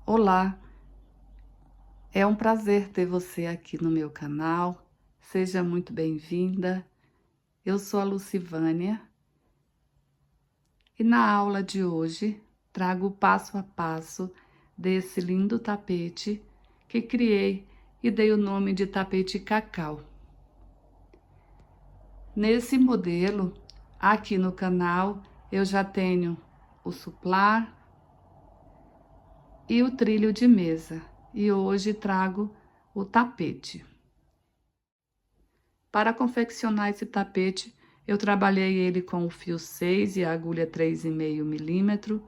Olá, é um prazer ter você aqui no meu canal. Seja muito bem-vinda. Eu sou a Lucivânia e na aula de hoje trago o passo a passo desse lindo tapete que criei e dei o nome de tapete cacau. Nesse modelo, aqui no canal, eu já tenho o suplar e o trilho de mesa e hoje trago o tapete. Para confeccionar esse tapete, eu trabalhei ele com o fio 6 e a agulha 3,5 milímetro.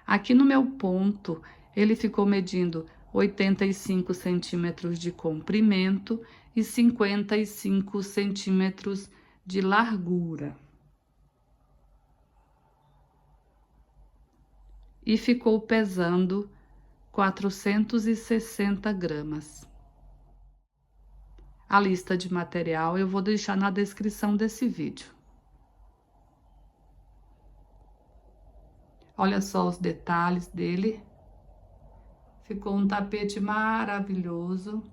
Aqui no meu ponto, ele ficou medindo 85 centímetros de comprimento e 55 centímetros de largura. E ficou pesando 460 gramas. A lista de material eu vou deixar na descrição desse vídeo. Olha só os detalhes dele. Ficou um tapete maravilhoso.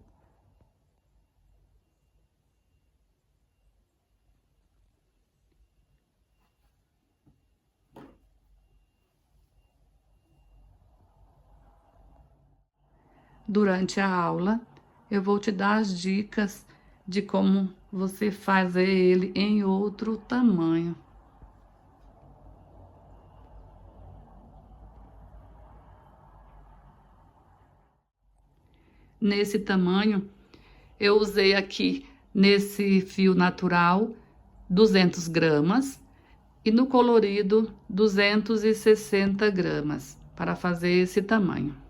Durante a aula, eu vou te dar as dicas de como você fazer ele em outro tamanho. Nesse tamanho, eu usei aqui nesse fio natural 200 gramas e no colorido 260 gramas para fazer esse tamanho.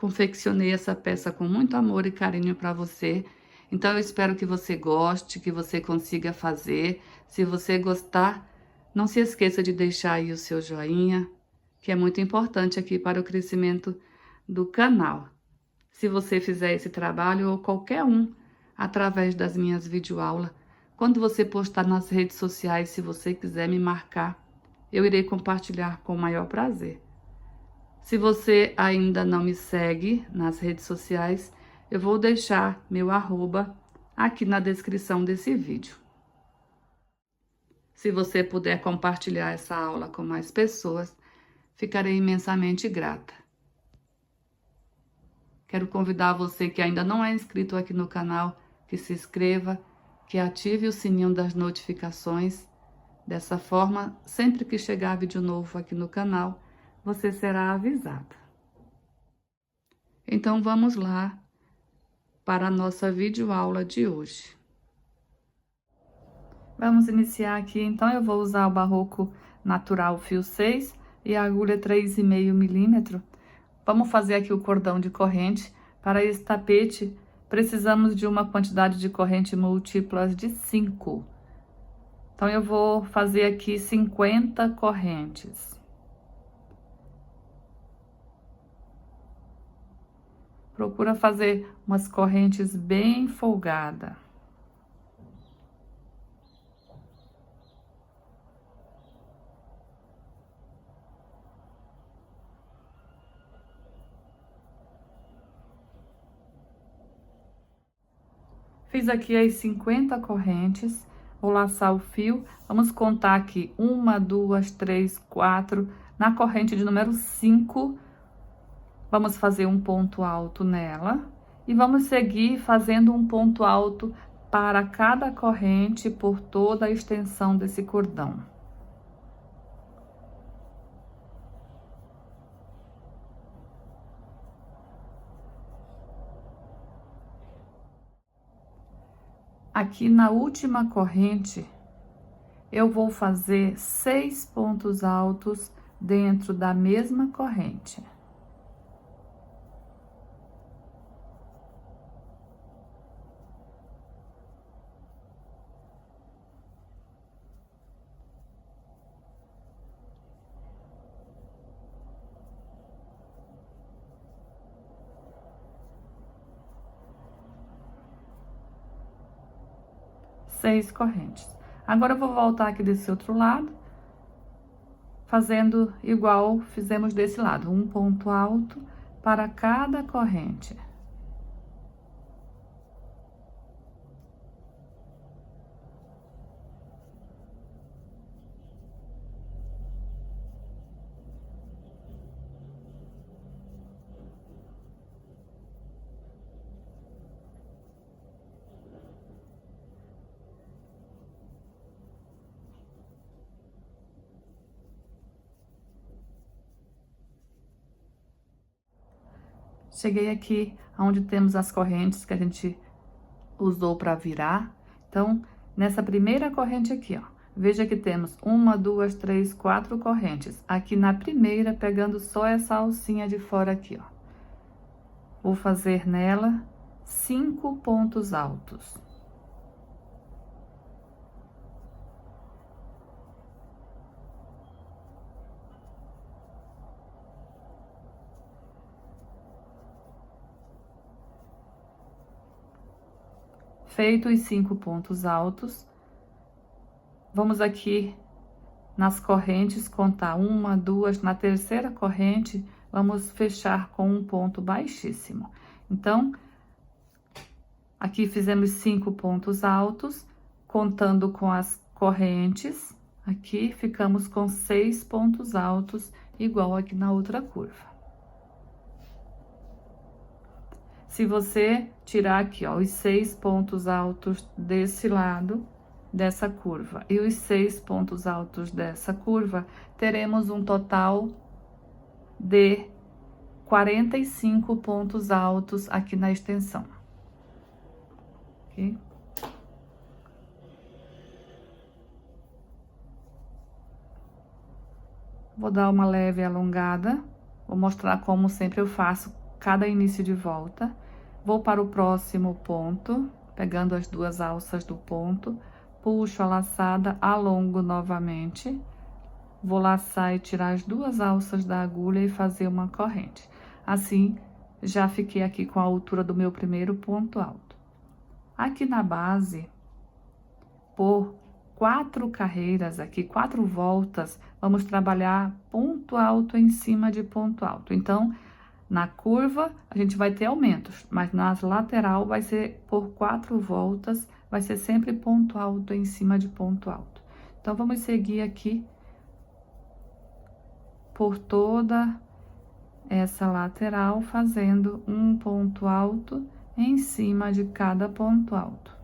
Confeccionei essa peça com muito amor e carinho para você. Então, eu espero que você goste, que você consiga fazer. Se você gostar, não se esqueça de deixar aí o seu joinha, que é muito importante aqui para o crescimento do canal. Se você fizer esse trabalho ou qualquer um, através das minhas videoaulas, quando você postar nas redes sociais, se você quiser me marcar, eu irei compartilhar com o maior prazer. Se você ainda não me segue nas redes sociais, eu vou deixar meu arroba aqui na descrição desse vídeo. Se você puder compartilhar essa aula com mais pessoas, ficarei imensamente grata. Quero convidar você que ainda não é inscrito aqui no canal, que se inscreva, que ative o sininho das notificações. Dessa forma, sempre que chegar vídeo novo aqui no canal, você será avisado. Então, vamos lá para a nossa videoaula de hoje. Vamos iniciar aqui, então eu vou usar o Barroco Natural fio 6 e a agulha 3,5 milímetro. Vamos fazer aqui o cordão de corrente. Para esse tapete, precisamos de uma quantidade de corrente múltiplas de 5. Então, eu vou fazer aqui 50 correntes. Procura fazer umas correntes bem folgadas. Fiz aqui as 50 correntes, vou laçar o fio, vamos contar aqui 1, 2, 3, 4, na corrente de número 5, vamos fazer um ponto alto nela e vamos seguir fazendo um ponto alto para cada corrente por toda a extensão desse cordão. Aqui na última corrente, eu vou fazer 6 pontos altos dentro da mesma corrente. Seis correntes. Agora, eu vou voltar aqui desse outro lado, fazendo igual fizemos desse lado, um ponto alto para cada corrente. Cheguei aqui onde temos as correntes que a gente usou para virar. Então, nessa primeira corrente aqui, ó, veja que temos 1, 2, 3, 4 correntes. Aqui na primeira, pegando só essa alcinha de fora aqui, ó. Vou fazer nela 5 pontos altos. Feito os 5 pontos altos, vamos aqui nas correntes contar 1, 2, na terceira corrente, vamos fechar com um ponto baixíssimo. Então, aqui fizemos 5 pontos altos, contando com as correntes, aqui ficamos com 6 pontos altos, igual aqui na outra curva. Se você tirar aqui, ó, os 6 pontos altos desse lado, dessa curva, e os 6 pontos altos dessa curva, teremos um total de 45 pontos altos aqui na extensão. Ok? Vou dar uma leve alongada, vou mostrar como sempre eu faço cada início de volta. Vou para o próximo ponto, pegando as 2 alças do ponto, puxo a laçada, alongo novamente, vou laçar e tirar as 2 alças da agulha e fazer uma corrente. Assim, já fiquei aqui com a altura do meu primeiro ponto alto. Aqui na base, por 4 carreiras aqui, 4 voltas, vamos trabalhar ponto alto em cima de ponto alto. Então, na curva, a gente vai ter aumentos, mas na lateral vai ser por 4 voltas, vai ser sempre ponto alto em cima de ponto alto. Então, vamos seguir aqui por toda essa lateral, fazendo um ponto alto em cima de cada ponto alto.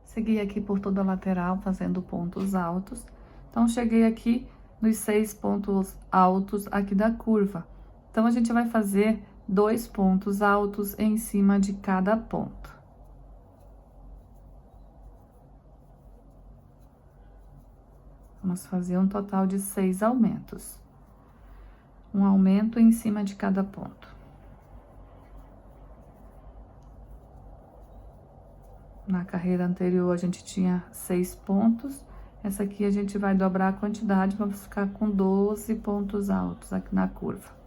Segui aqui por toda a lateral, fazendo pontos altos. Então, cheguei aqui nos 6 pontos altos aqui da curva. Então, a gente vai fazer 2 pontos altos em cima de cada ponto. Vamos fazer um total de 6 aumentos. Um aumento em cima de cada ponto. Na carreira anterior, a gente tinha 6 pontos. Essa aqui a gente vai dobrar a quantidade, vamos ficar com 12 pontos altos aqui na curva.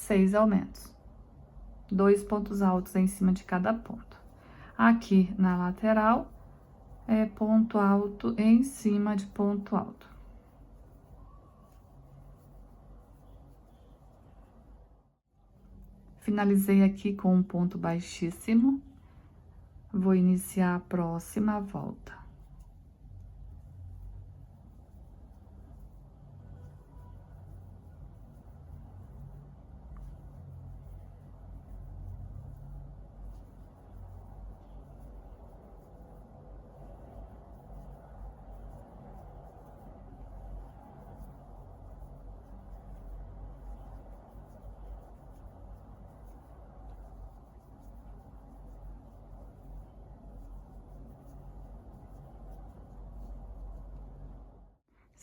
Seis aumentos. 2 pontos altos em cima de cada ponto. Aqui na lateral, é ponto alto em cima de ponto alto. Finalizei aqui com um ponto baixíssimo. Vou iniciar a próxima volta.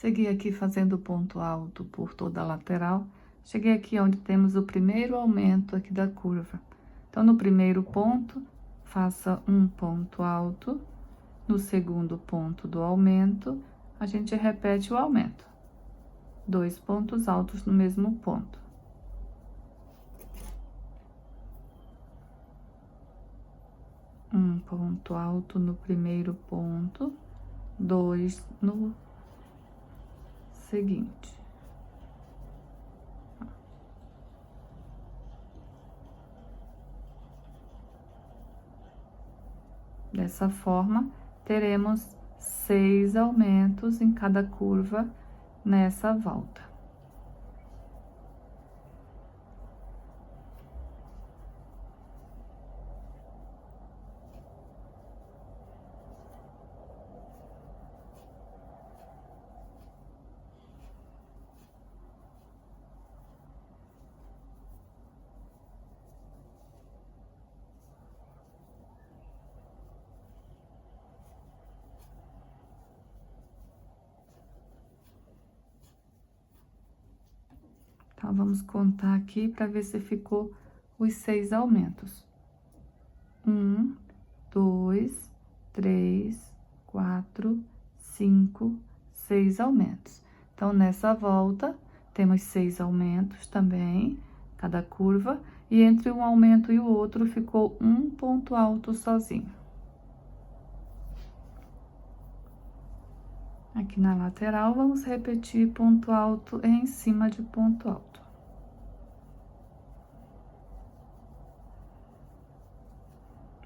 Segui aqui fazendo ponto alto por toda a lateral. Cheguei aqui onde temos o primeiro aumento aqui da curva. Então, no primeiro ponto, faça um ponto alto. No segundo ponto do aumento, a gente repete o aumento. 2 pontos altos no mesmo ponto. Um ponto alto no primeiro ponto, 2 no seguinte. Dessa forma, teremos 6 aumentos em cada curva nessa volta. Então, vamos contar aqui para ver se ficou os 6 aumentos. 1, 2, 3, 4, 5, 6 aumentos. Então, nessa volta, temos 6 aumentos também, cada curva, e entre um aumento e o outro ficou um ponto alto sozinho. Aqui na lateral, vamos repetir ponto alto em cima de ponto alto.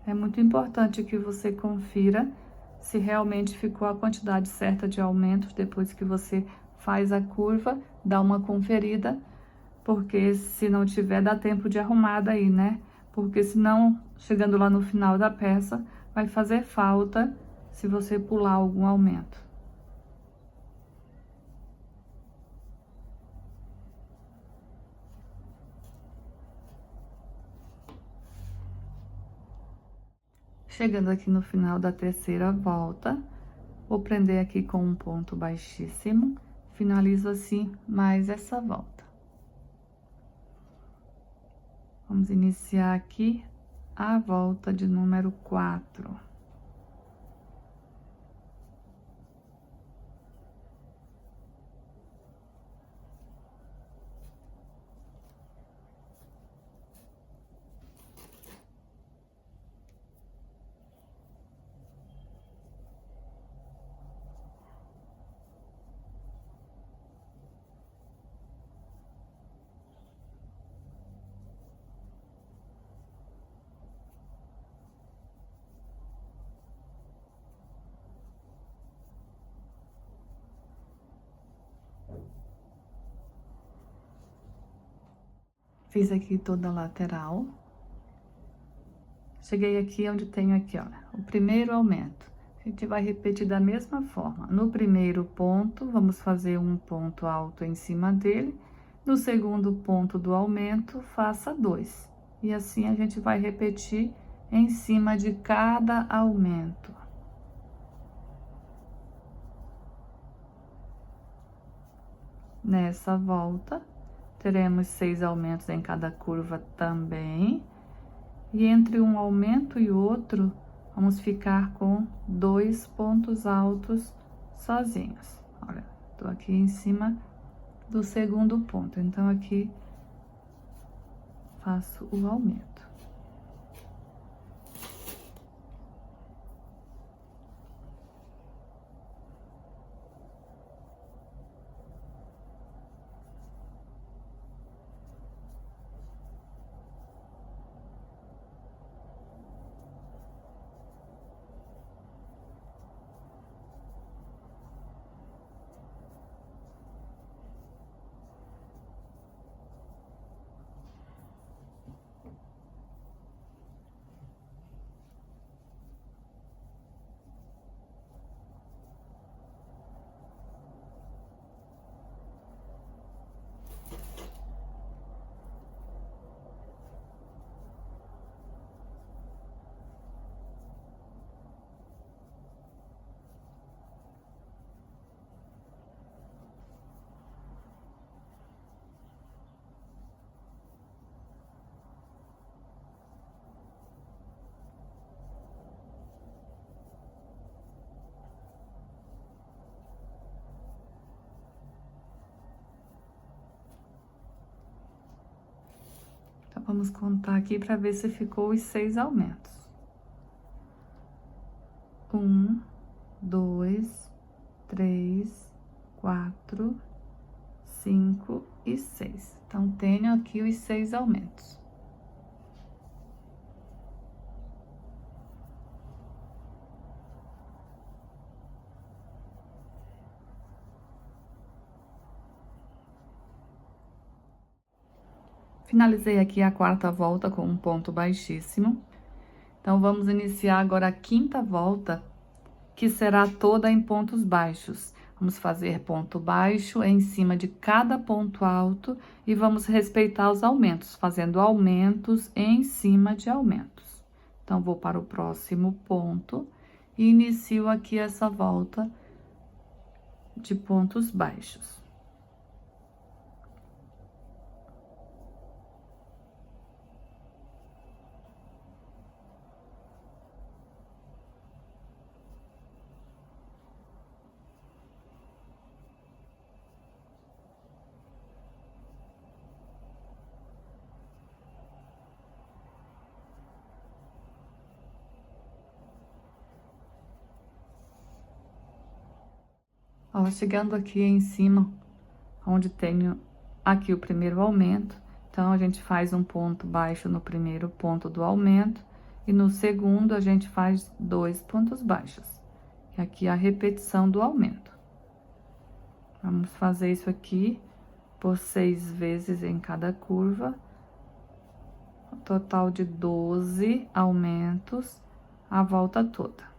É muito importante que você confira se realmente ficou a quantidade certa de aumentos depois que você faz a curva, dá uma conferida, porque se não tiver, dá tempo de arrumar daí, né? Porque senão, chegando lá no final da peça, vai fazer falta se você pular algum aumento. Chegando aqui no final da terceira volta, vou prender aqui com um ponto baixíssimo, finalizo assim mais essa volta. Vamos iniciar aqui a volta de número 4. Fiz aqui toda a lateral. Cheguei aqui onde tenho aqui, ó, o primeiro aumento. A gente vai repetir da mesma forma. No primeiro ponto, vamos fazer um ponto alto em cima dele. No segundo ponto do aumento, faça 2. E assim a gente vai repetir em cima de cada aumento. Nessa volta, teremos 6 aumentos em cada curva também. E entre um aumento e outro, vamos ficar com 2 pontos altos sozinhos. Olha, tô aqui em cima do segundo ponto. Então, aqui, faço o aumento. Vamos contar aqui para ver se ficou os 6 aumentos. 1, 2, 3, 4, 5 e 6. Então, tenho aqui os 6 aumentos. Finalizei aqui a 4ª volta com um ponto baixíssimo. Então, vamos iniciar agora a 5ª volta, que será toda em pontos baixos. Vamos fazer ponto baixo em cima de cada ponto alto e vamos respeitar os aumentos, fazendo aumentos em cima de aumentos. Então, vou para o próximo ponto e inicio aqui essa volta de pontos baixos. Ó, chegando aqui em cima, onde tenho aqui o primeiro aumento, então, a gente faz um ponto baixo no primeiro ponto do aumento, e no segundo, a gente faz 2 pontos baixos. E aqui a repetição do aumento. Vamos fazer isso aqui por 6 vezes em cada curva, um total de 12 aumentos a volta toda.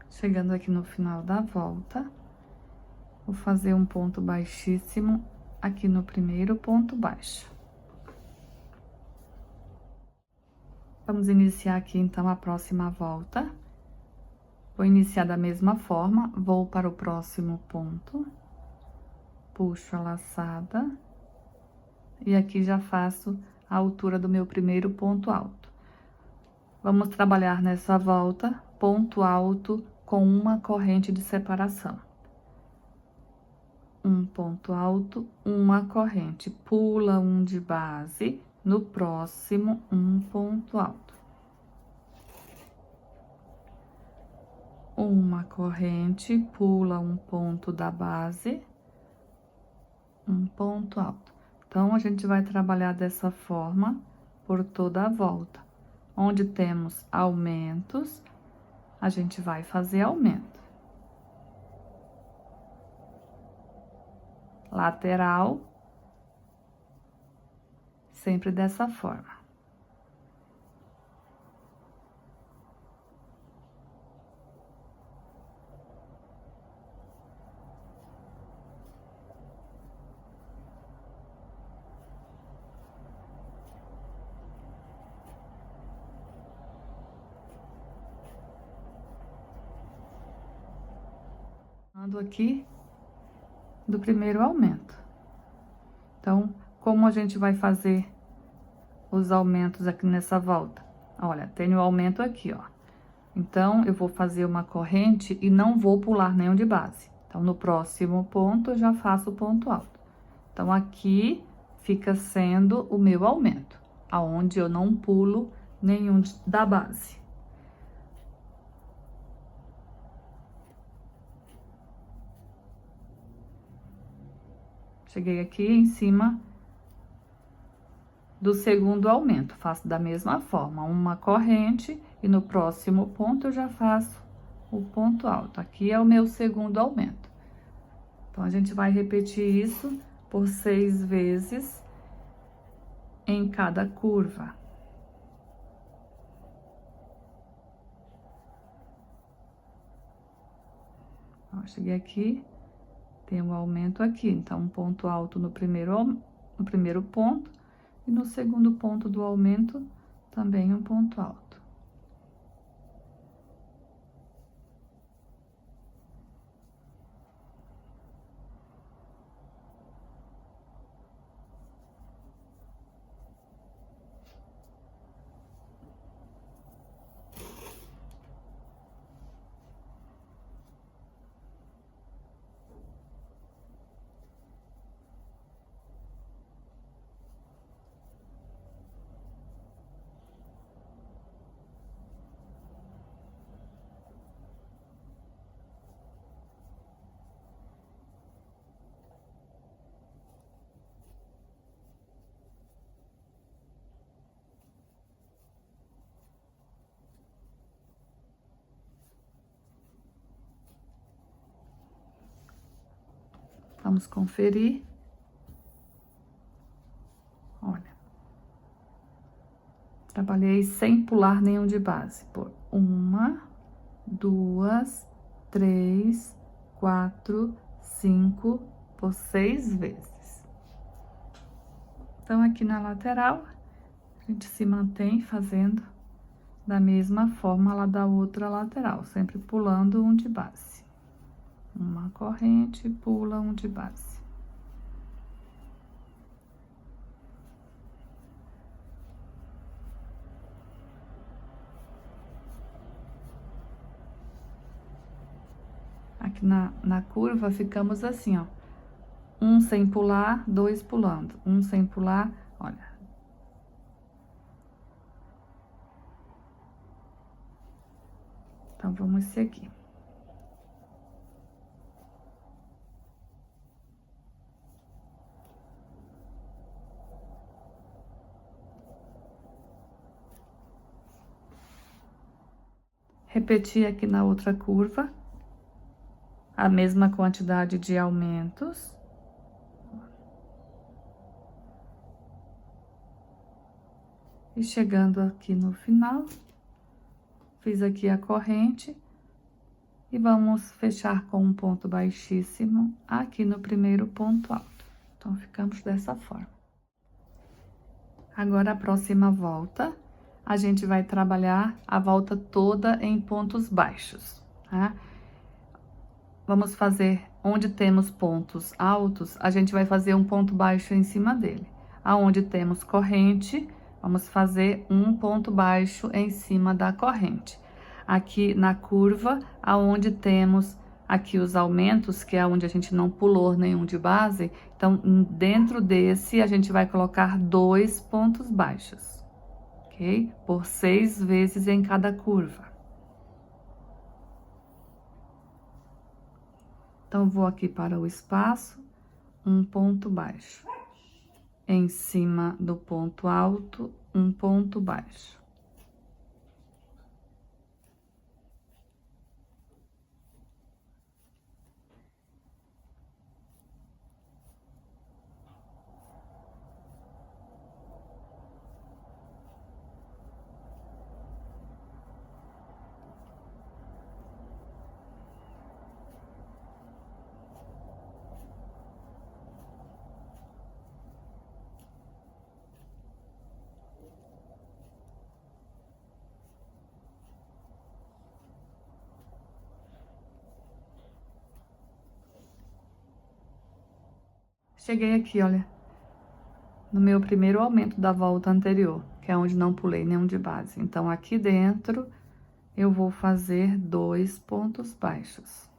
Chegando aqui no final da volta, vou fazer um ponto baixíssimo aqui no primeiro ponto baixo. Vamos iniciar aqui, então, a próxima volta. Vou iniciar da mesma forma, vou para o próximo ponto, puxo a laçada, e aqui já faço a altura do meu primeiro ponto alto. Vamos trabalhar nessa volta, ponto alto com uma corrente de separação. Um ponto alto, uma corrente, pula um de base, no próximo, um ponto alto. Uma corrente, pula um ponto da base, um ponto alto. Então, a gente vai trabalhar dessa forma por toda a volta. Onde temos aumentos, a gente vai fazer aumento. Lateral, sempre dessa forma. Ando aqui do primeiro aumento. Então, como a gente vai fazer os aumentos aqui nessa volta? Olha, tenho aumento aqui, ó. Então, eu vou fazer uma corrente e não vou pular nenhum de base. Então, no próximo ponto, eu já faço o ponto alto. Então, aqui fica sendo o meu aumento, aonde eu não pulo nenhum da base. Cheguei aqui em cima do segundo aumento, faço da mesma forma, uma corrente, e no próximo ponto eu já faço o ponto alto. Aqui é o meu segundo aumento. Então, a gente vai repetir isso por 6 vezes em cada curva. Ó, cheguei aqui, tem um aumento aqui, então, um ponto alto no primeiro ponto, e no segundo ponto do aumento, também um ponto alto. Vamos conferir. Olha. Trabalhei sem pular nenhum de base. Por 1, 2, 3, 4, 5, por 6 vezes. Então, aqui na lateral, a gente se mantém fazendo da mesma forma lá da outra lateral, sempre pulando um de base. Uma corrente, pula um de base. Aqui na curva, ficamos assim, ó. Um sem pular, 2 pulando. Um sem pular, olha. Então, vamos seguir. Repetir aqui na outra curva, a mesma quantidade de aumentos. E chegando aqui no final, fiz aqui a corrente e vamos fechar com um ponto baixíssimo aqui no primeiro ponto alto. Então, ficamos dessa forma. Agora, a próxima volta, a gente vai trabalhar a volta toda em pontos baixos, tá? Vamos fazer, onde temos pontos altos, a gente vai fazer um ponto baixo em cima dele. Aonde temos corrente, vamos fazer um ponto baixo em cima da corrente. Aqui na curva, aonde temos aqui os aumentos, que é onde a gente não pulou nenhum de base, então, dentro desse, a gente vai colocar 2 pontos baixos, ok? Por 6 vezes em cada curva. Então, vou aqui para o espaço, um ponto baixo. Em cima do ponto alto, um ponto baixo. Cheguei aqui, olha, no meu primeiro aumento da volta anterior, que é onde não pulei nenhum de base. Então, aqui dentro, eu vou fazer 2 pontos baixos.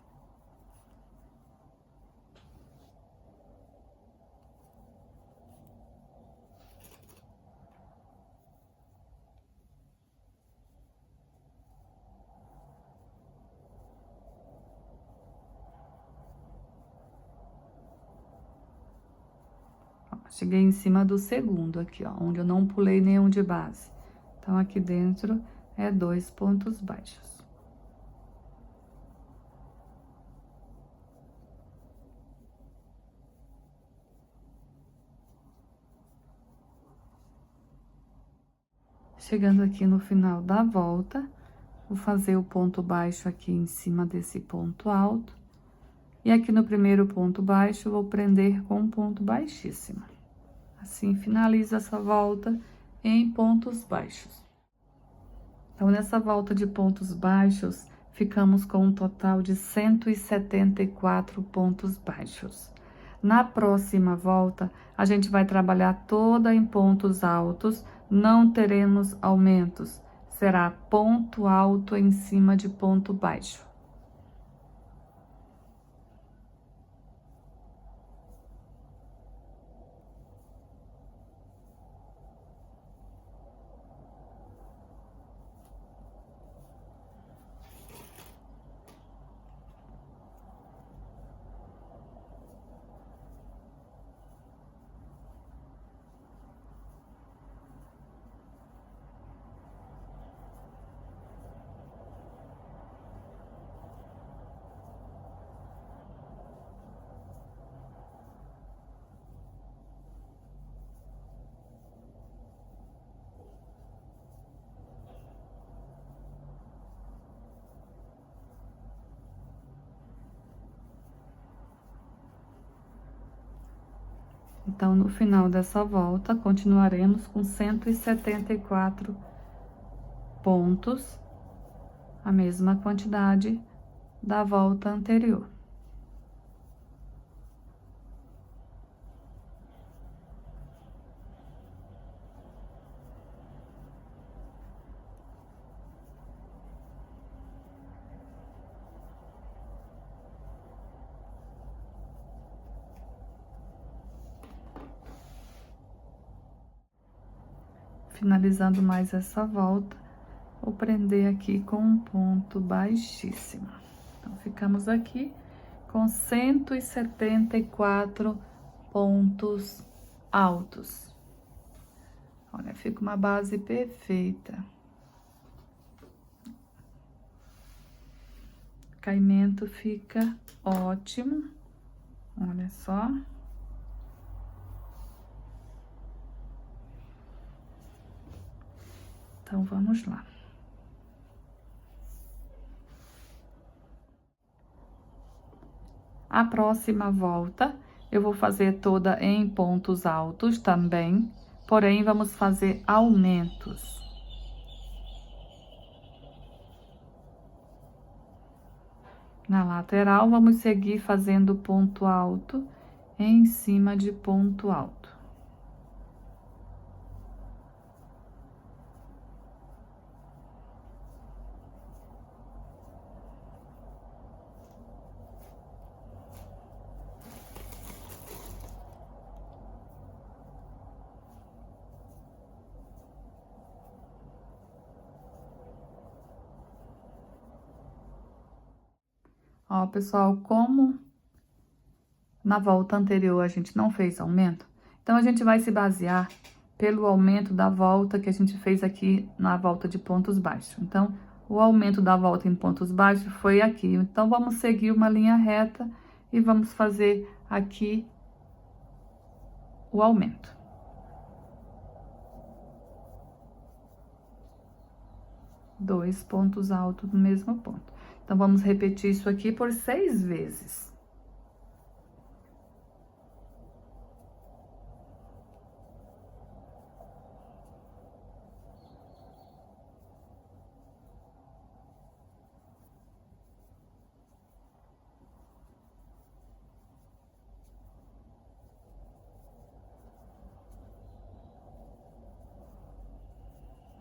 Cheguei em cima do segundo aqui, ó, onde eu não pulei nenhum de base. Então, aqui dentro é 2 pontos baixos. Chegando aqui no final da volta, vou fazer o ponto baixo aqui em cima desse ponto alto. E aqui no primeiro ponto baixo, vou prender com um ponto baixíssimo. Assim, finaliza essa volta em pontos baixos. Então, nessa volta de pontos baixos, ficamos com um total de 174 pontos baixos. Na próxima volta, a gente vai trabalhar toda em pontos altos, não teremos aumentos. Será ponto alto em cima de ponto baixo. Então, no final dessa volta, continuaremos com 174 pontos, a mesma quantidade da volta anterior. Finalizando mais essa volta, vou prender aqui com um ponto baixíssimo. Então, ficamos aqui com 174 pontos altos. Olha, fica uma base perfeita. O caimento fica ótimo. Olha só. Então, vamos lá. A próxima volta, eu vou fazer toda em pontos altos também, porém, vamos fazer aumentos. Na lateral, vamos seguir fazendo ponto alto em cima de ponto alto. Ó, pessoal, como na volta anterior a gente não fez aumento, então a gente vai se basear pelo aumento da volta que a gente fez aqui na volta de pontos baixos. Então, o aumento da volta em pontos baixos foi aqui. Então, vamos seguir uma linha reta e vamos fazer aqui o aumento. Dois pontos altos no mesmo ponto. Então, vamos repetir isso aqui por 6 vezes.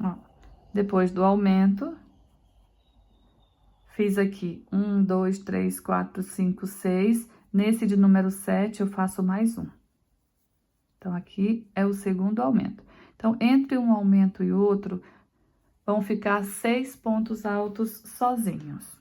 Ó, depois do aumento, fiz aqui 1, 2, 3, 4, 5, 6. Nesse de número 7, eu faço mais um. Então, aqui é o segundo aumento. Então, entre um aumento e outro, vão ficar 6 pontos altos sozinhos.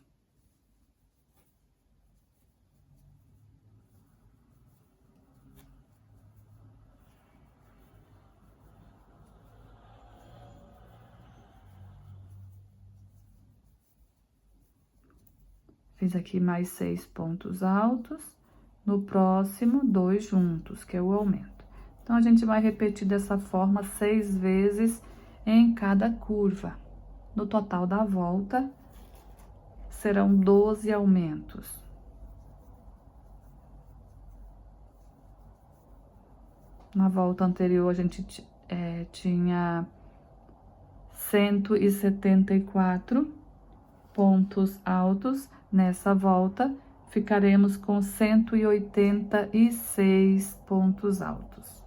Fiz aqui mais 6 pontos altos. No próximo, 2 juntos, que é o aumento. Então, a gente vai repetir dessa forma 6 vezes em cada curva. No total da volta, serão 12 aumentos. Na volta anterior, a gente tinha 174 pontos altos. Nessa volta, ficaremos com 186 pontos altos.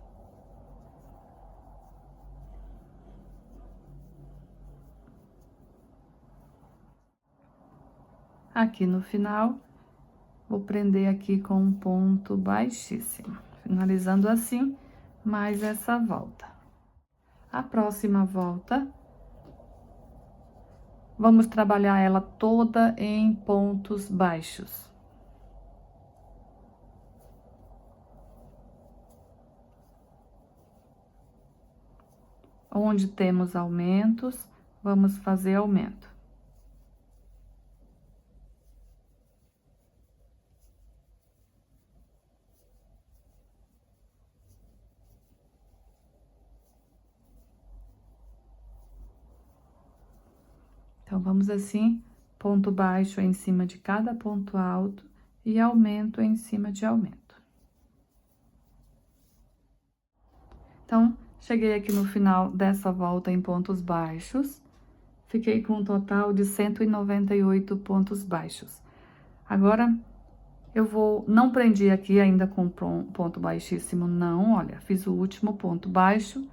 Aqui no final, vou prender aqui com um ponto baixíssimo, finalizando assim mais essa volta. A próxima volta, vamos trabalhar ela toda em pontos baixos. Onde temos aumentos, vamos fazer aumento. Então, vamos assim, ponto baixo em cima de cada ponto alto e aumento em cima de aumento. Então, cheguei aqui no final dessa volta em pontos baixos, fiquei com um total de 198 pontos baixos. Agora, não prendi aqui ainda com ponto baixíssimo, não, olha, fiz o último ponto baixo.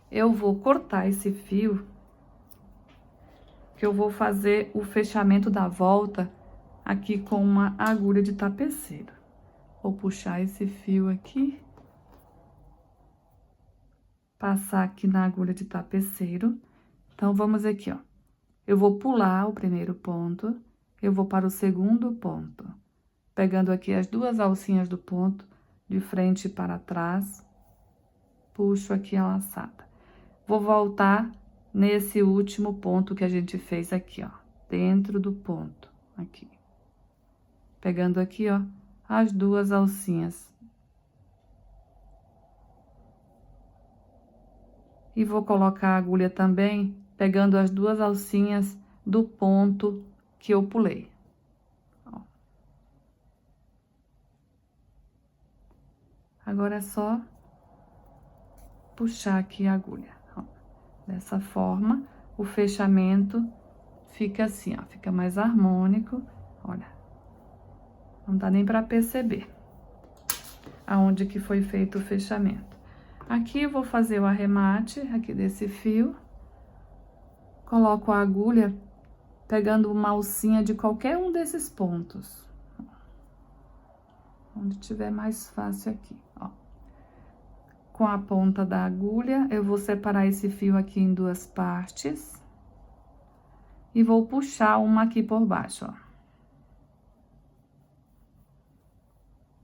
Eu vou cortar esse fio, que eu vou fazer o fechamento da volta aqui com uma agulha de tapeceiro. Vou puxar esse fio aqui, passar aqui na agulha de tapeceiro. Então, vamos aqui, ó. Eu vou pular o primeiro ponto, eu vou para o segundo ponto, pegando aqui as duas alcinhas do ponto, de frente para trás, puxo aqui a laçada. Vou voltar nesse último ponto que a gente fez aqui, ó, dentro do ponto, aqui. Pegando aqui, ó, as duas alcinhas. E vou colocar a agulha também, pegando as duas alcinhas do ponto que eu pulei. Ó. Agora é só puxar aqui a agulha, ó. Dessa forma, o fechamento fica assim, ó, fica mais harmônico, olha. Não dá nem para perceber aonde que foi feito o fechamento. Aqui eu vou fazer o arremate aqui desse fio. Coloco a agulha pegando uma alcinha de qualquer um desses pontos. Onde tiver mais fácil aqui, ó. Com a ponta da agulha, eu vou separar esse fio aqui em duas partes. E vou puxar uma aqui por baixo, ó.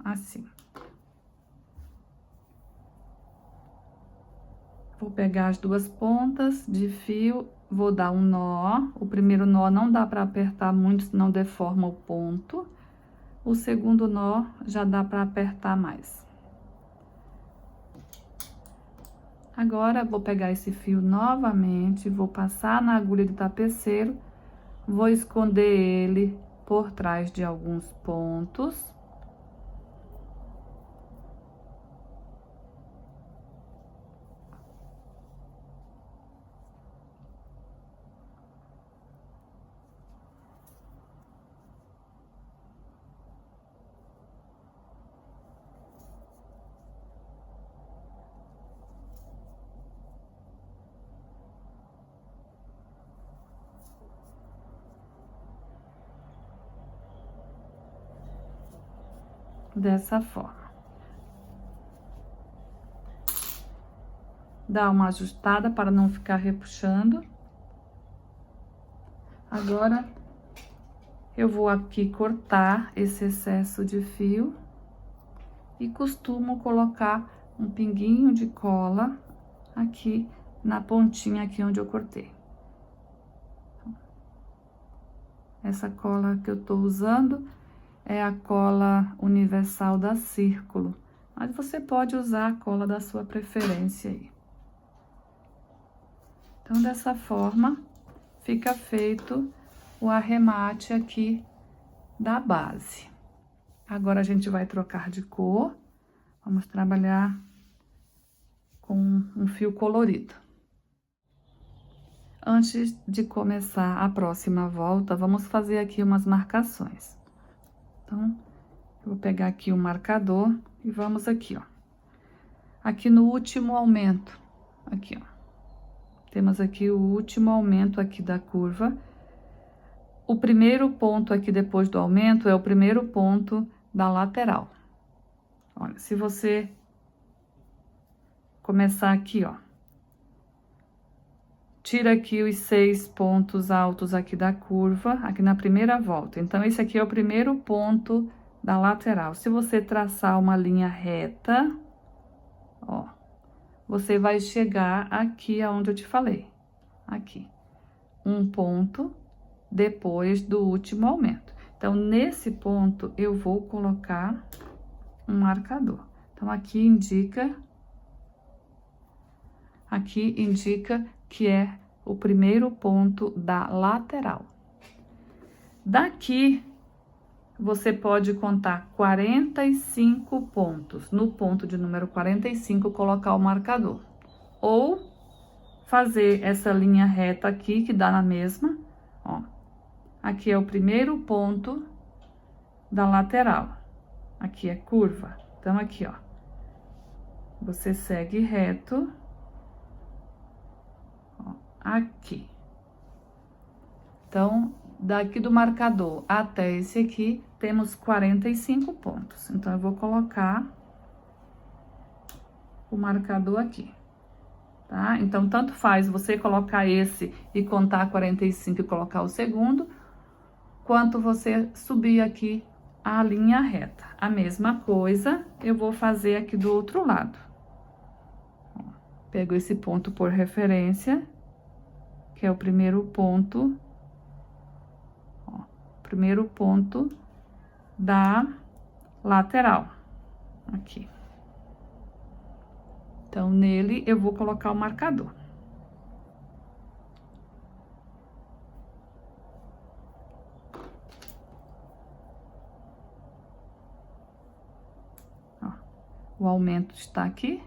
Assim. Vou pegar as duas pontas de fio, vou dar um nó. O primeiro nó não dá para apertar muito, senão deforma o ponto. O segundo nó já dá para apertar mais. Agora, vou pegar esse fio novamente, vou passar na agulha de tapeceiro, vou esconder ele por trás de alguns pontos. Dessa forma. Dá uma ajustada para não ficar repuxando. Agora, eu vou aqui cortar esse excesso de fio e costumo colocar um pinguinho de cola aqui na pontinha aqui onde eu cortei. Essa cola que eu tô usando é a cola universal da Círculo, mas você pode usar a cola da sua preferência aí. Então, dessa forma, fica feito o arremate aqui da base. Agora, a gente vai trocar de cor, vamos trabalhar com um fio colorido. Antes de começar a próxima volta, vamos fazer aqui umas marcações. Então, eu vou pegar aqui o marcador e vamos aqui, ó. Aqui no último aumento, aqui, ó. Temos aqui o último aumento aqui da curva. O primeiro ponto aqui depois do aumento é o primeiro ponto da lateral. Olha, se você começar aqui, ó. Tira aqui os 6 pontos altos aqui da curva, aqui na primeira volta. Então, esse aqui é o primeiro ponto da lateral. Se você traçar uma linha reta, ó, você vai chegar aqui aonde eu te falei. Aqui. Um ponto depois do último aumento. Então, nesse ponto, eu vou colocar um marcador. Então, aqui indica que é o primeiro ponto da lateral. Daqui, você pode contar 45 pontos. No ponto de número 45, colocar o marcador. ou fazer essa linha reta aqui, que dá na mesma, ó. Aqui é o primeiro ponto da lateral. Aqui é curva. Então, aqui, ó. Você segue reto. Ó, aqui. Então, daqui do marcador até esse aqui, temos 45 pontos. Então, eu vou colocar o marcador aqui. Tá? Então, tanto faz você colocar esse e contar 45 e colocar o segundo, quanto você subir aqui a linha reta. A mesma coisa eu vou fazer aqui do outro lado. Ó, pego esse ponto por referência, que é o primeiro ponto, ó, primeiro ponto da lateral, aqui. Então, nele, eu vou colocar o marcador. Ó, o aumento está aqui,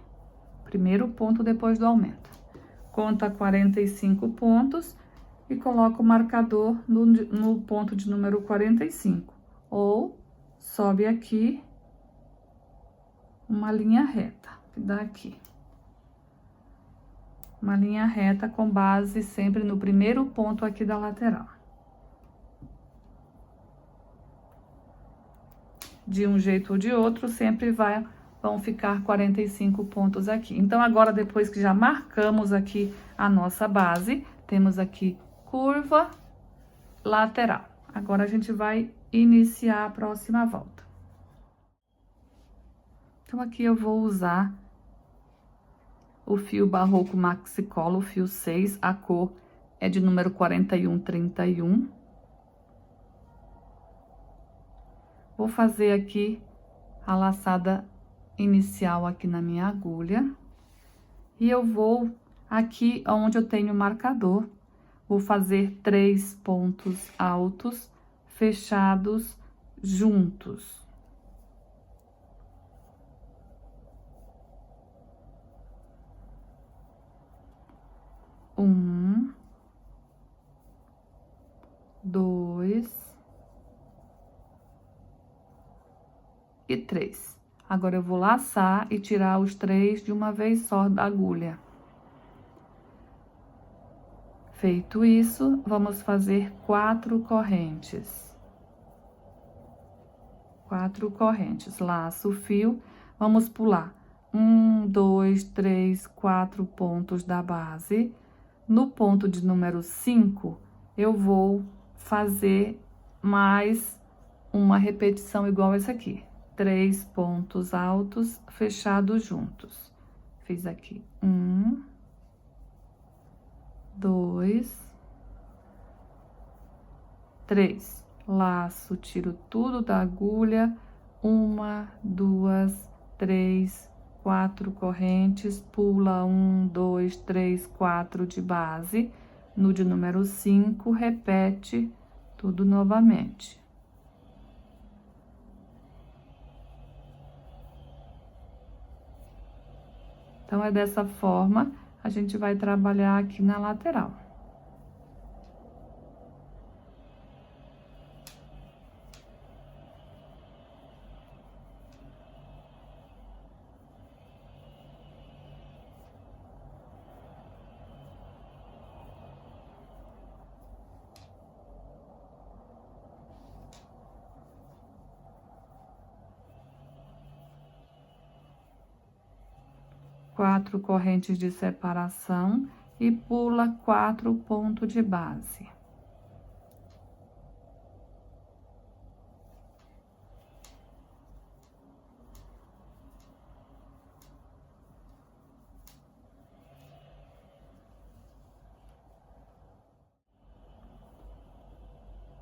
primeiro ponto depois do aumento. Conta 45 pontos e coloca o marcador no ponto de número 45. Ou sobe aqui uma linha reta, que dá aqui. Uma linha reta com base sempre no primeiro ponto aqui da lateral. De um jeito ou de outro, sempre vão ficar 45 pontos aqui. Então, agora, depois que já marcamos aqui a nossa base, temos aqui curva lateral. Agora, a gente vai iniciar a próxima volta. Então, aqui eu vou usar o fio Barroco Maxi Cola, o fio 6, a cor é de número 4131. Vou fazer aqui a laçada inicial aqui na minha agulha. E eu vou aqui onde eu tenho o marcador, vou fazer 3 pontos altos fechados juntos. Um, 2 e 3. Agora, eu vou laçar e tirar os 3 de uma vez só da agulha. Feito isso, vamos fazer 4 correntes. 4 correntes. Laço o fio, vamos pular 1, 2, 3, 4 pontos da base. No ponto de número 5, eu vou fazer mais uma repetição igual essa aqui. 3 pontos altos fechados juntos. Fiz aqui 1, 2, 3. Laço, tiro tudo da agulha. 1, 2, 3, 4 correntes, pula 1, 2, 3, 4 de base. No de número 5, repete tudo novamente. Então, é dessa forma, a gente vai trabalhar aqui na lateral. Quatro correntes de separação e pula 4 pontos de base.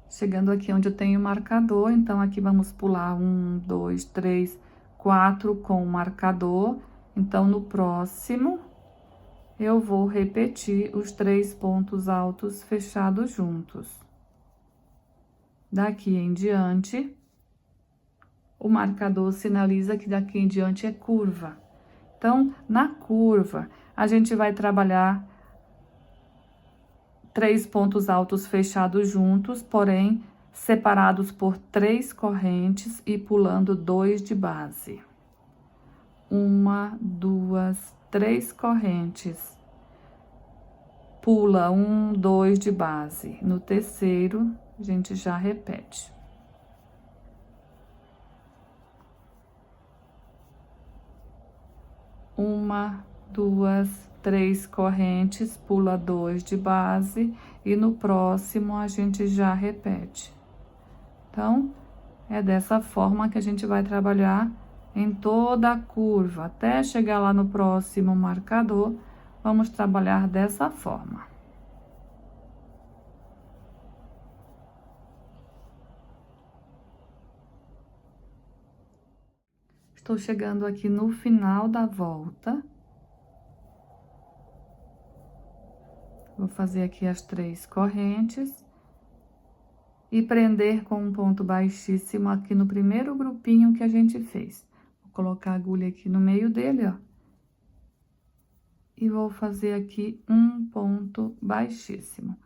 Chegando aqui onde eu tenho o marcador, então, aqui vamos pular 1, 2, 3, 4 com o marcador. Então, no próximo, eu vou repetir os 3 pontos altos fechados juntos. Daqui em diante, o marcador sinaliza que daqui em diante é curva. Então, na curva, a gente vai trabalhar 3 pontos altos fechados juntos, porém separados por 3 correntes e pulando 2 de base. 1, 2, 3 correntes. Pula 1, 2 de base. No terceiro, a gente já repete. Uma, 2, 3 correntes, pula 2 de base e no próximo a gente já repete. Então, é dessa forma que a gente vai trabalhar em toda a curva, até chegar lá no próximo marcador, vamos trabalhar dessa forma. Estou chegando aqui no final da volta. Vou fazer aqui as 3 correntes e prender com um ponto baixíssimo aqui no primeiro grupinho que a gente fez. Vou colocar a agulha aqui no meio dele, ó. E vou fazer aqui um ponto baixíssimo.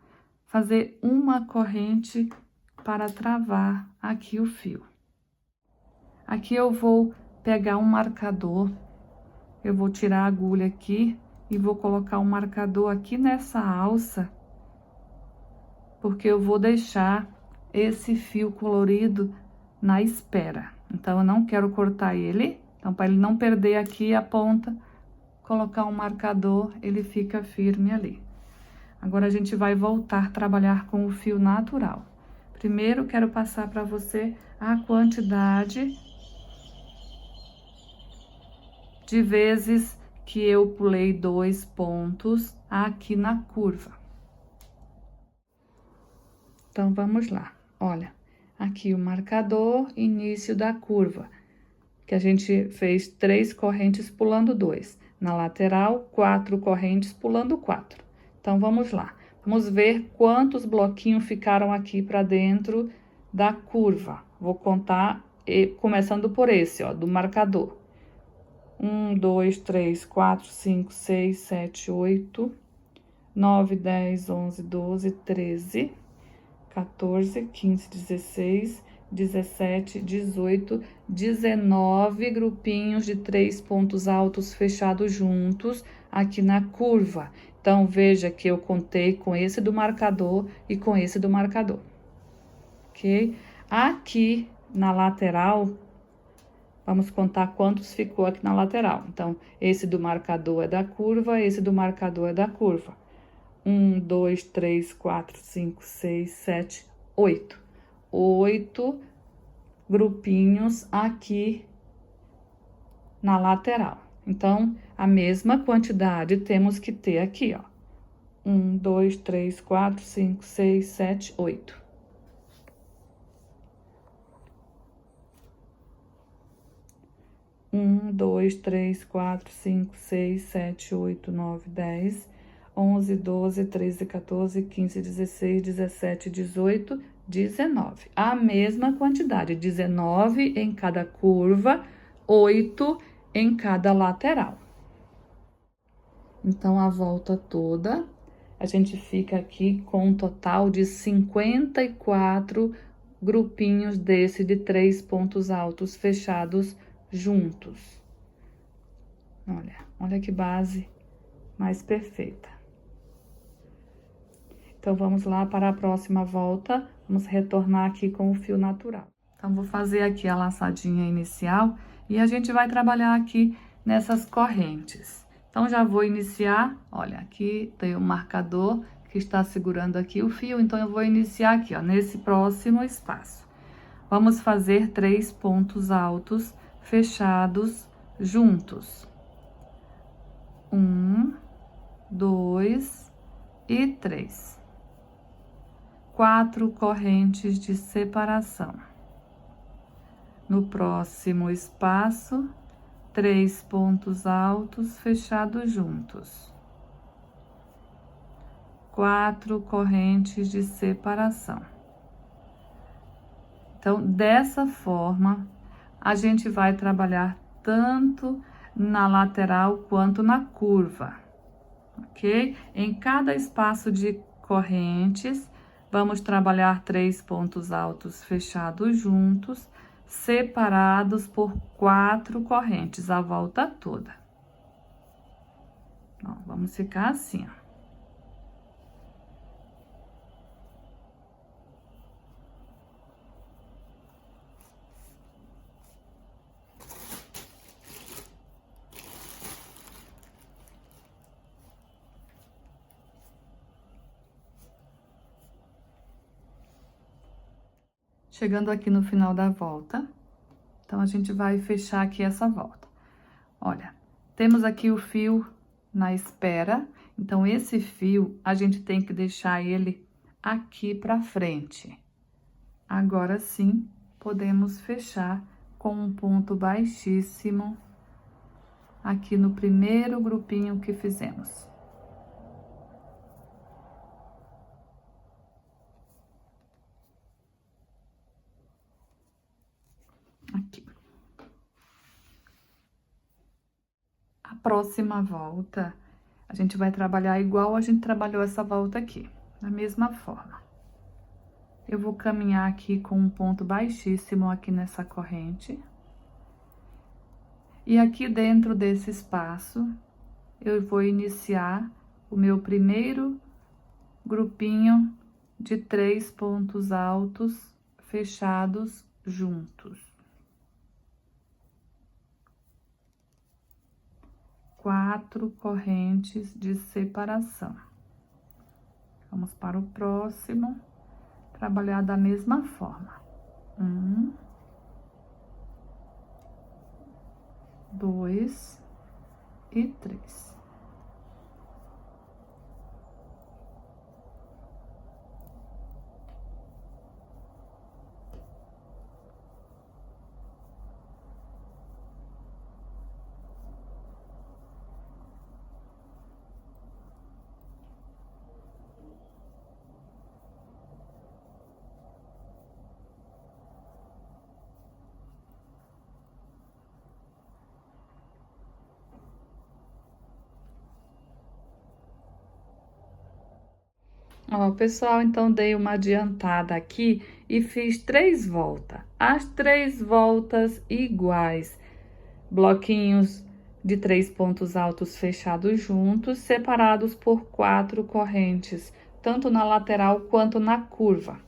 Fazer uma corrente para travar aqui o fio. Aqui eu vou pegar um marcador, eu vou tirar a agulha aqui e vou colocar um marcador aqui nessa alça, porque eu vou deixar esse fio colorido na espera. Então, eu não quero cortar ele, então, para ele não perder aqui a ponta, colocar um marcador, ele fica firme ali. Agora, a gente vai voltar a trabalhar com o fio natural. Primeiro, quero passar para você a quantidade de vezes que eu pulei 2 pontos aqui na curva. Então, vamos lá. Olha, aqui o marcador, início da curva, que a gente fez 3 correntes pulando 2. Na lateral, 4 correntes pulando 4. Então, vamos lá. Vamos ver quantos bloquinhos ficaram aqui para dentro da curva. Vou contar, começando por esse, ó, do marcador. 1, 2, 3, 4, 5, 6, 7, 8, 9, 10, 11, 12, 13, 14, 15, 16, 17, 18, 19 grupinhos de 3 pontos altos fechados juntos aqui na curva. Então, veja que eu contei com esse do marcador e com esse do marcador, ok? Aqui na lateral, vamos contar quantos ficou aqui na lateral. Então, esse do marcador é da curva, esse do marcador é da curva. 1, 2, 3, 4, 5, 6, 7, 8. 8 grupinhos aqui na lateral. Então, a mesma quantidade temos que ter aqui, ó. 1, 2, 3, 4, 5, 6, 7, 8. Um, 2, 3, 4, 5, 6, 7, 8, 9, 10, 11, 12, 13, 14, 15, 16, 17, 18, 19. A mesma quantidade, 19 em cada curva, 8 em cada lateral. Então, a volta toda, a gente fica aqui com um total de 54 grupinhos desse de 3 pontos altos fechados juntos. Olha que base mais perfeita. Então, vamos lá para a próxima volta, vamos retornar aqui com o fio natural. Então, vou fazer aqui a laçadinha inicial e a gente vai trabalhar aqui nessas correntes. Então, já vou iniciar, olha, aqui tem um marcador que está segurando aqui o fio, então eu vou iniciar aqui, ó, nesse próximo espaço. Vamos fazer 3 pontos altos fechados juntos. 1, 2 e 3. 4 correntes de separação. No próximo espaço, 3 pontos altos fechados juntos. 4 correntes de separação. Então, dessa forma, a gente vai trabalhar tanto na lateral quanto na curva. ok? Em cada espaço de correntes, vamos trabalhar 3 pontos altos fechados juntos, separados por 4 correntes, a volta toda. Ó, vamos ficar assim, ó. Chegando aqui no final da volta, então, a gente vai fechar aqui essa volta. Olha, temos aqui o fio na espera, então, esse fio, a gente tem que deixar ele aqui pra frente. Agora sim, podemos fechar com um ponto baixíssimo aqui no primeiro grupinho que fizemos. Aqui. A próxima volta, a gente vai trabalhar igual a gente trabalhou essa volta aqui, da mesma forma. Eu vou caminhar aqui com um ponto baixíssimo aqui nessa corrente. E aqui dentro desse espaço, eu vou iniciar o meu primeiro grupinho de 3 pontos altos fechados juntos. 4 correntes de separação. Vamos para o próximo, trabalhar da mesma forma. 1, 2 e 3. Ó, pessoal, então dei uma adiantada aqui e fiz 3 voltas. As 3 voltas iguais, bloquinhos de 3 pontos altos fechados juntos, separados por 4 correntes, tanto na lateral quanto na curva.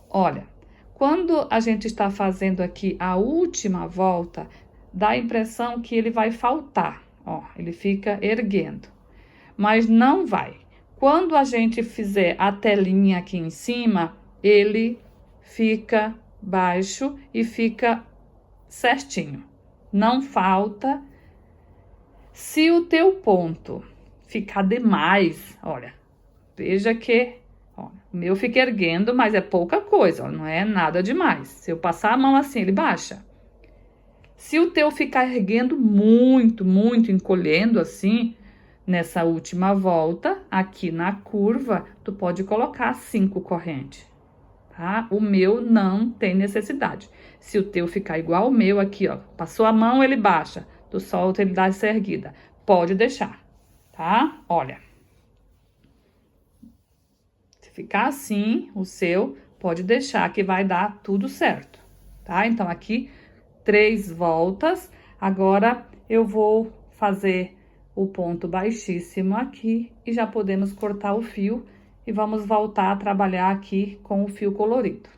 Olha, quando a gente está fazendo aqui a última volta, dá a impressão que ele vai faltar, ó, ele fica erguendo, mas não vai. Quando a gente fizer a telinha aqui em cima, ele fica baixo e fica certinho. Não falta. Se o teu ponto ficar demais, olha, veja que, ó, o meu fica erguendo, mas é pouca coisa, ó, não é nada demais. Se eu passar a mão assim, ele baixa. Se o teu ficar erguendo muito, muito, encolhendo assim, nessa última volta, aqui na curva, tu pode colocar 5 correntes, tá? O meu não tem necessidade. Se o teu ficar igual ao meu aqui, ó, passou a mão, ele baixa, tu solta, ele dá essa erguida. Pode deixar, tá? Olha. Se ficar assim, o seu, pode deixar que vai dar tudo certo, tá? Então, aqui, 3 voltas. Agora, eu vou fazer o ponto baixíssimo aqui e já podemos cortar o fio e vamos voltar a trabalhar aqui com o fio colorido.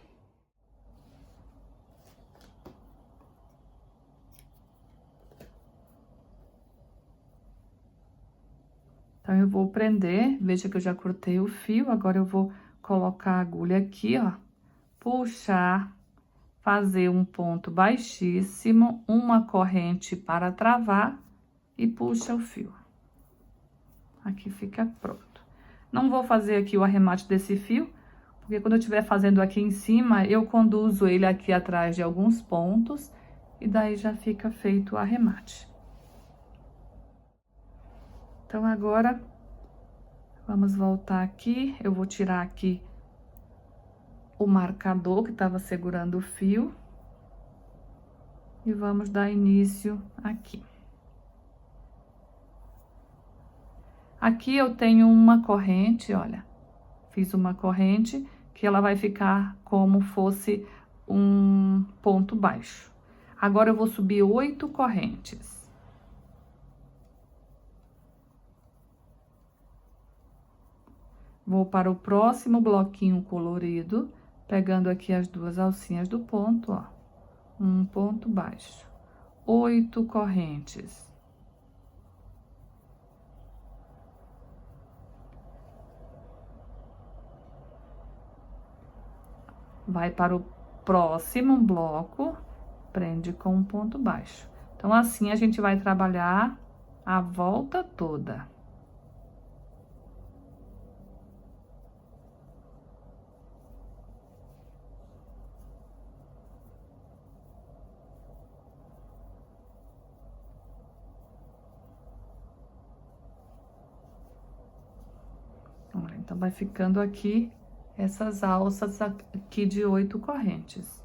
Então, eu vou prender, veja que eu já cortei o fio, agora eu vou colocar a agulha aqui, ó, puxar, fazer um ponto baixíssimo, uma corrente para travar e puxa o fio. Aqui fica pronto. Não vou fazer aqui o arremate desse fio, porque quando eu estiver fazendo aqui em cima, eu conduzo ele aqui atrás de alguns pontos, e daí já fica feito o arremate. Então, agora, vamos voltar aqui, eu vou tirar aqui o marcador que estava segurando o fio, e vamos dar início aqui. Aqui eu tenho uma corrente, olha, fiz uma corrente que ela vai ficar como fosse um ponto baixo. Agora eu vou subir 8 correntes. Vou para o próximo bloquinho colorido, pegando aqui as duas alcinhas do ponto, ó. Um ponto baixo. 8 correntes. Vai para o próximo bloco, prende com um ponto baixo. Então, assim, a gente vai trabalhar a volta toda. Então, vai ficando aqui essas alças aqui de 8 correntes.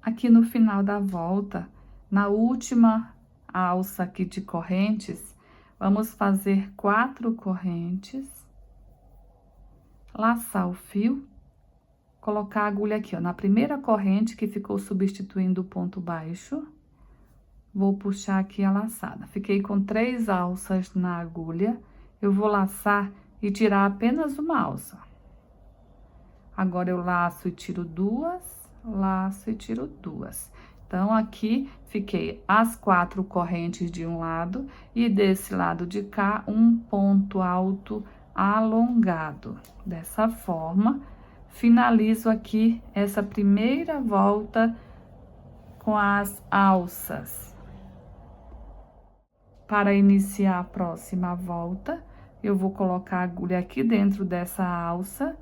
Aqui no final da volta, na última alça aqui de correntes, vamos fazer 4 correntes, laçar o fio, colocar a agulha aqui, ó, na primeira corrente que ficou substituindo o ponto baixo, vou puxar aqui a laçada. Fiquei com 3 alças na agulha, eu vou laçar e tirar apenas uma alça. Agora, eu laço e tiro 2, laço e tiro 2. Então, aqui, fiquei as 4 correntes de um lado e desse lado de cá, um ponto alto alongado. Dessa forma, finalizo aqui essa primeira volta com as alças. Para iniciar a próxima volta, eu vou colocar a agulha aqui dentro dessa alça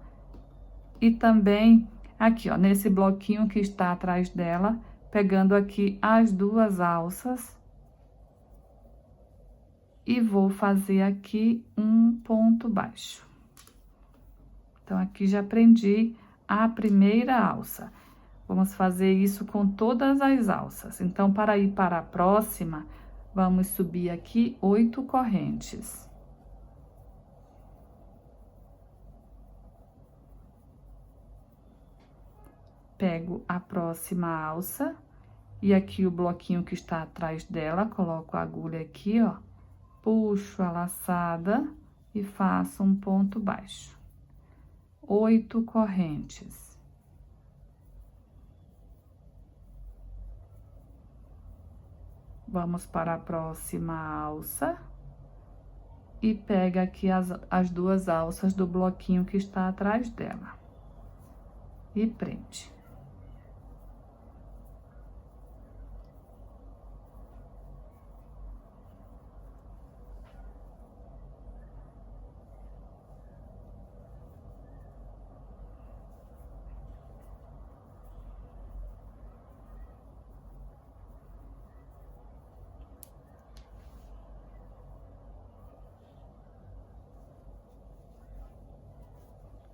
e também aqui, ó, nesse bloquinho que está atrás dela, pegando aqui as 2 alças. E vou fazer aqui um ponto baixo. Então, aqui já prendi a primeira alça. Vamos fazer isso com todas as alças. Então, para ir para a próxima, vamos subir aqui 8 correntes. Pego a próxima alça e aqui o bloquinho que está atrás dela, coloco a agulha aqui, ó, puxo a laçada e faço um ponto baixo. 8 correntes. Vamos para a próxima alça e pega aqui as 2 alças do bloquinho que está atrás dela e prende.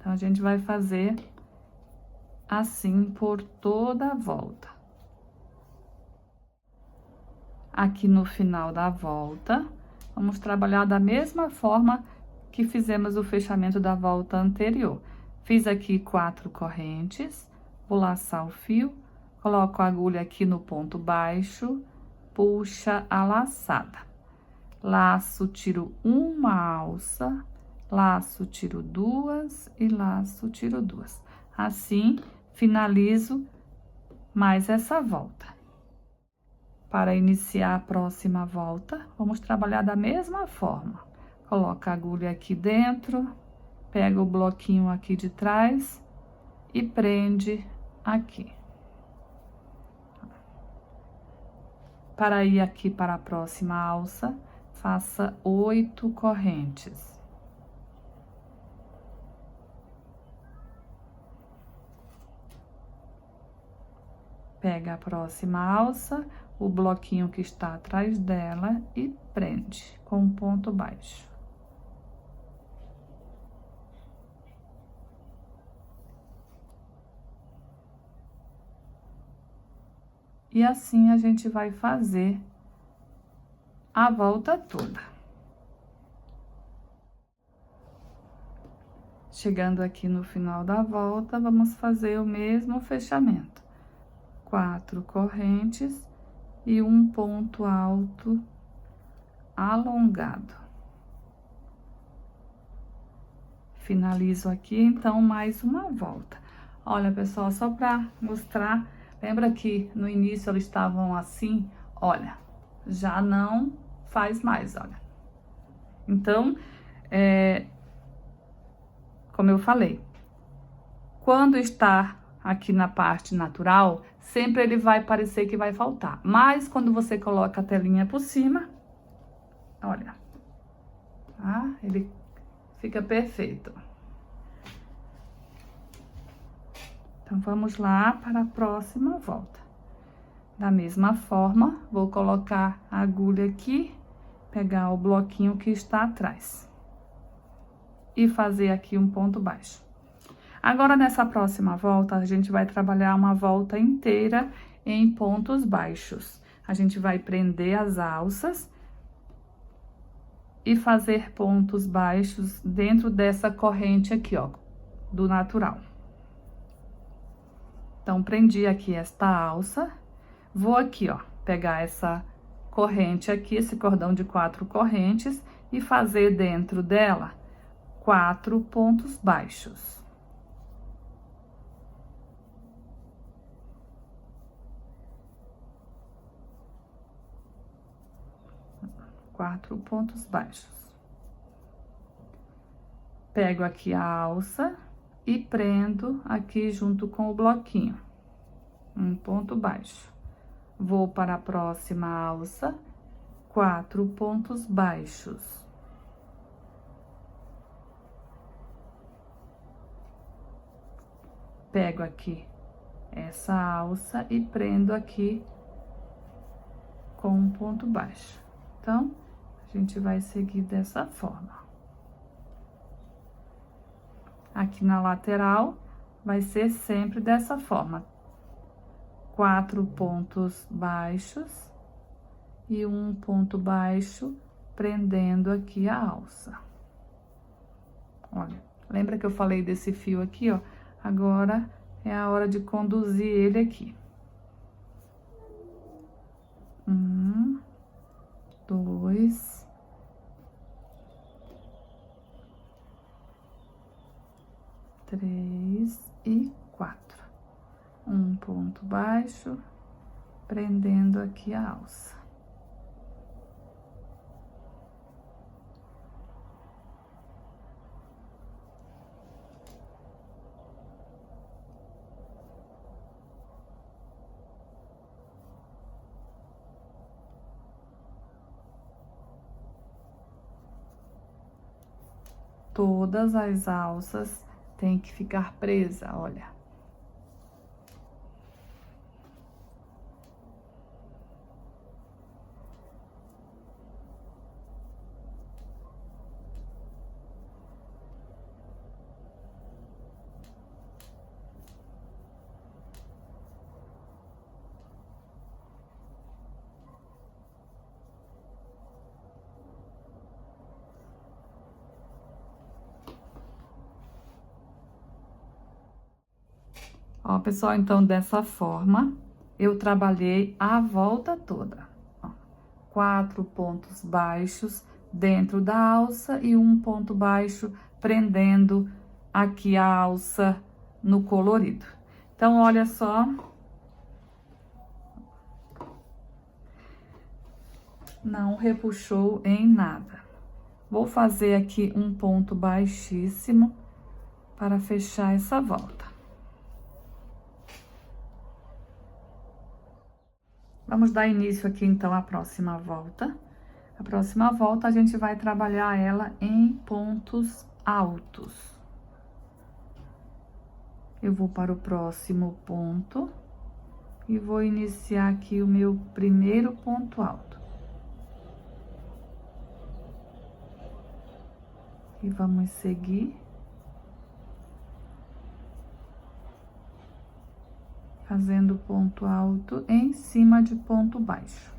Então, a gente vai fazer assim por toda a volta. Aqui no final da volta, vamos trabalhar da mesma forma que fizemos o fechamento da volta anterior. Fiz aqui 4 correntes, vou laçar o fio, coloco a agulha aqui no ponto baixo, puxa a laçada. Laço, tiro uma alça, laço, tiro 2 e laço, tiro 2. Assim, finalizo mais essa volta. Para iniciar a próxima volta, vamos trabalhar da mesma forma. Coloca a agulha aqui dentro, pega o bloquinho aqui de trás e prende aqui. Para ir aqui para a próxima alça, faça 8 correntes. Pega a próxima alça, o bloquinho que está atrás dela e prende com um ponto baixo. E assim a gente vai fazer a volta toda. Chegando aqui no final da volta, vamos fazer o mesmo fechamento. 4 correntes e um ponto alto alongado. Finalizo aqui, então, mais uma volta. Olha, pessoal, só para mostrar, lembra que no início eles estavam assim? Olha, já não faz mais, olha. Então, como eu falei, quando está aqui na parte natural, sempre ele vai parecer que vai faltar. Mas quando você coloca a telinha por cima, olha, tá? Ele fica perfeito. Então, vamos lá para a próxima volta. Da mesma forma, vou colocar a agulha aqui, pegar o bloquinho que está atrás e fazer aqui um ponto baixo. Agora, nessa próxima volta, a gente vai trabalhar uma volta inteira em pontos baixos. A gente vai prender as alças e fazer pontos baixos dentro dessa corrente aqui, ó, do natural. Então, prendi aqui esta alça, vou aqui, ó, pegar essa corrente aqui, esse cordão de 4 correntes e fazer dentro dela 4 pontos baixos. Quatro pontos baixos. Pego aqui a alça e prendo aqui junto com o bloquinho. Um ponto baixo. Vou para a próxima alça, 4 pontos baixos. Pego aqui essa alça e prendo aqui com um ponto baixo. Então, a gente vai seguir dessa forma. Aqui na lateral, vai ser sempre dessa forma. 4 pontos baixos e um ponto baixo, prendendo aqui a alça. Olha, lembra que eu falei desse fio aqui, ó? Agora é a hora de conduzir ele aqui. 1, 2, 3 e 4. Um ponto baixo, prendendo aqui a alça. Todas as alças têm que ficar presa, olha. Ó, pessoal, então, dessa forma, eu trabalhei a volta toda. Ó, 4 pontos baixos dentro da alça e um ponto baixo prendendo aqui a alça no colorido. Então, olha só. Não repuxou em nada. Vou fazer aqui um ponto baixíssimo para fechar essa volta. Vamos dar início aqui, então, à próxima volta. A próxima volta, a gente vai trabalhar ela em pontos altos. Eu vou para o próximo ponto E vou iniciar aqui o meu primeiro ponto alto. E vamos seguir fazendo ponto alto em cima de ponto baixo.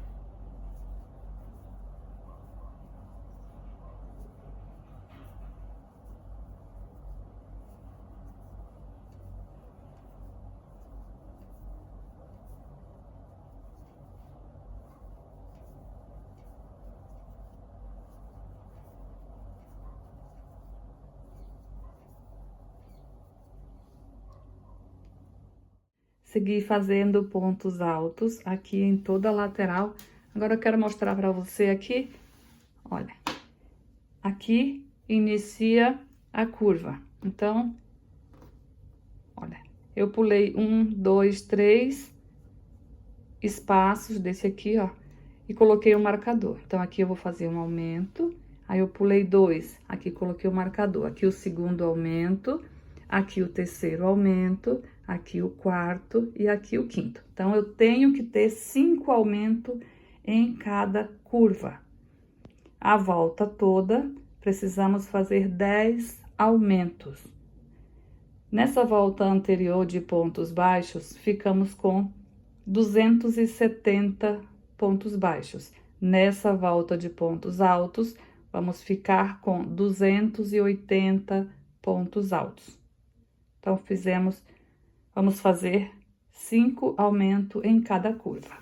Seguir fazendo pontos altos aqui em toda a lateral. Agora eu quero mostrar para você aqui, olha, aqui inicia a curva. Então, olha, eu pulei 1, 2, 3 espaços desse aqui, ó, e coloquei o marcador. Então, aqui eu vou fazer um aumento, aí eu pulei 2, aqui coloquei o marcador. Aqui o segundo aumento, aqui o terceiro aumento, aqui o quarto e aqui o quinto. Então, eu tenho que ter 5 aumentos em cada curva. A volta toda, precisamos fazer 10 aumentos. Nessa volta anterior de pontos baixos, ficamos com 270 pontos baixos. Nessa volta de pontos altos, vamos ficar com 280 pontos altos. Então, vamos fazer 5 aumentos em cada curva.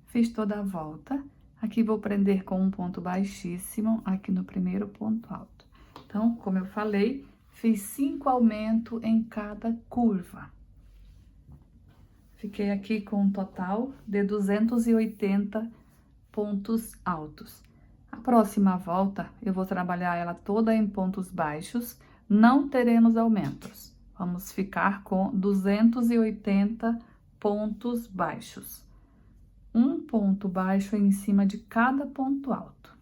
Fiz toda a volta. Aqui vou prender com um ponto baixíssimo, aqui no primeiro ponto alto. Então, como eu falei, fiz 5 aumentos em cada curva. Fiquei aqui com um total de 280 pontos altos. A próxima volta, eu vou trabalhar ela toda em pontos baixos, não teremos aumentos. Vamos ficar com 280 pontos baixos. Um ponto baixo em cima de cada ponto alto.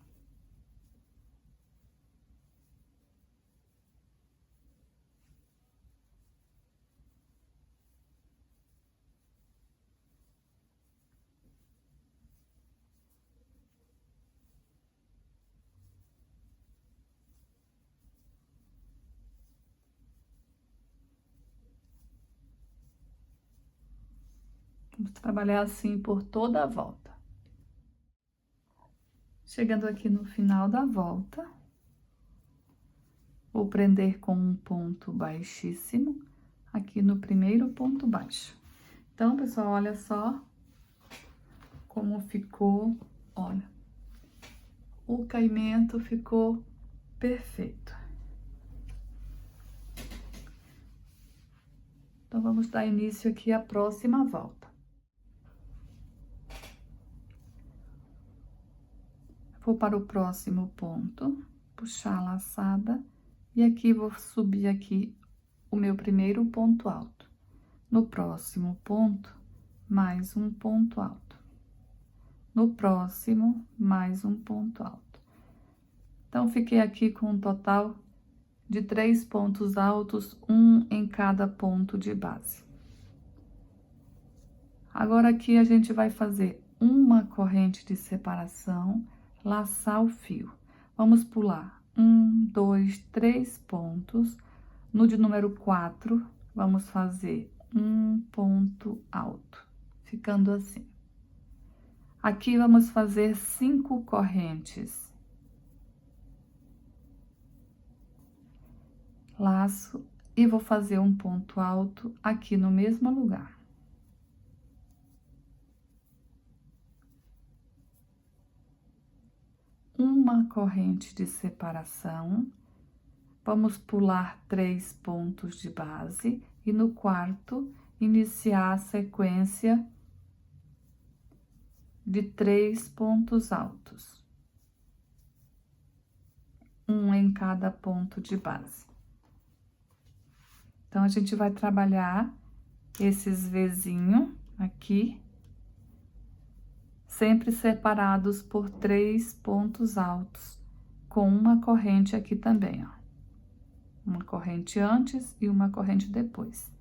Vamos trabalhar assim por toda a volta. Chegando aqui no final da volta, vou prender com um ponto baixíssimo aqui no primeiro ponto baixo. Então, pessoal, olha só como ficou, olha, o caimento ficou perfeito. Então, vamos dar início aqui à próxima volta. Vou para o próximo ponto, puxar a laçada, e aqui vou subir aqui o meu primeiro ponto alto. No próximo ponto, mais um ponto alto. No próximo, mais um ponto alto. Então, fiquei aqui com um total de 3 pontos altos, um em cada ponto de base. Agora, aqui a gente vai fazer uma corrente de separação, laçar o fio. Vamos pular 1, 2, 3 pontos. No de número 4, vamos fazer um ponto alto, ficando assim. Aqui vamos fazer 5 correntes. Laço e vou fazer um ponto alto aqui no mesmo lugar. Uma corrente de separação, vamos pular 3 pontos de base e no quarto iniciar a sequência de 3 pontos altos, um em cada ponto de base. Então, a gente vai trabalhar esses Vzinho aqui, sempre separados por 3 pontos altos, com uma corrente aqui também, ó. Uma corrente antes e uma corrente depois.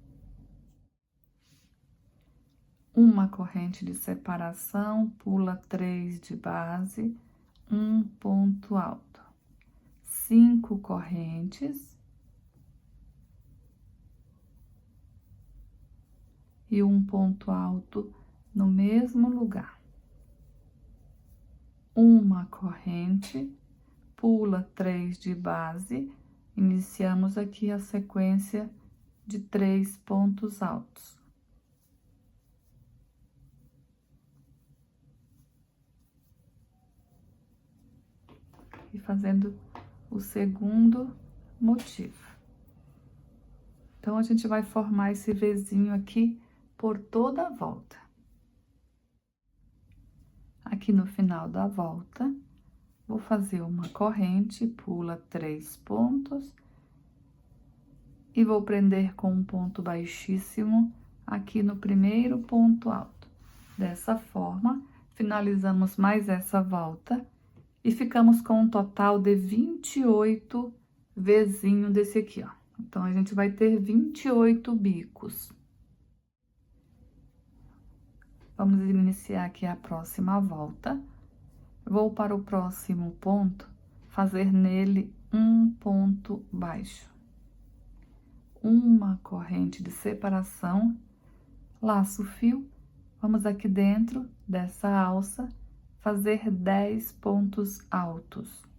Uma corrente de separação, pula 3 de base, um ponto alto. 5 correntes. E um ponto alto no mesmo lugar. Uma corrente, pula 3 de base, iniciamos aqui a sequência de 3 pontos altos. E fazendo o segundo motivo. Então, a gente vai formar esse Vzinho aqui por toda a volta. Aqui no final da volta, vou fazer uma corrente, pula 3 pontos. E vou prender com um ponto baixíssimo aqui no primeiro ponto alto. Dessa forma, finalizamos mais essa volta e ficamos com um total de 28 Vzinho desse aqui, ó. Então, a gente vai ter 28 bicos. Vamos iniciar aqui a próxima volta. Vou para o próximo ponto, fazer nele um ponto baixo. Uma corrente de separação, laço o fio, vamos aqui dentro dessa alça, fazer 10 pontos altos.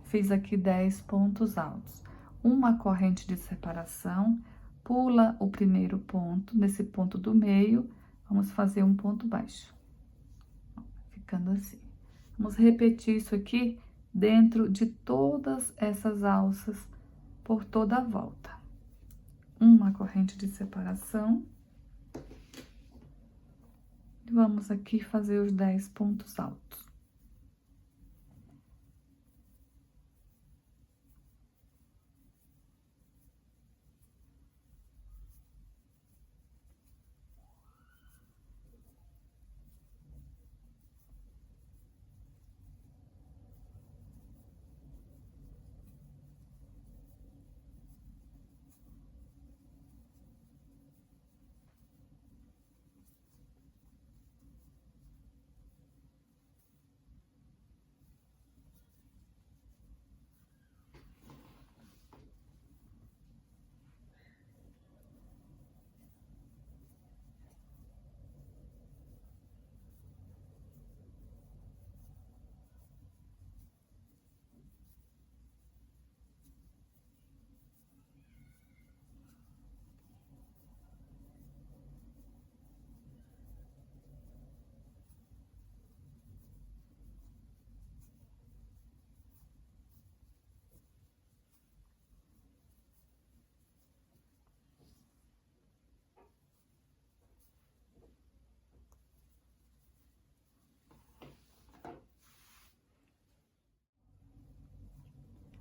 Fiz aqui 10 pontos altos. Uma corrente de separação, pula o primeiro ponto, nesse ponto do meio, vamos fazer um ponto baixo. Ficando assim. Vamos repetir isso aqui dentro de todas essas alças, por toda a volta. Uma corrente de separação. Vamos aqui fazer os 10 pontos altos.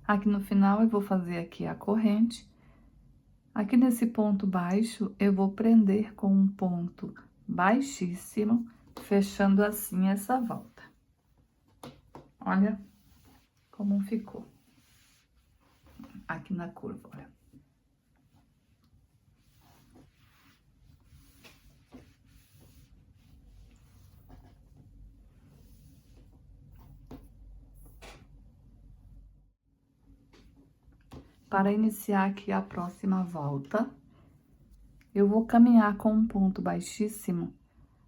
Aqui no final, eu vou fazer aqui a corrente. Aqui nesse ponto baixo, eu vou prender com um ponto baixíssimo, fechando assim essa volta. Olha como ficou. Aqui na curva, olha. Para iniciar aqui a próxima volta, eu vou caminhar com um ponto baixíssimo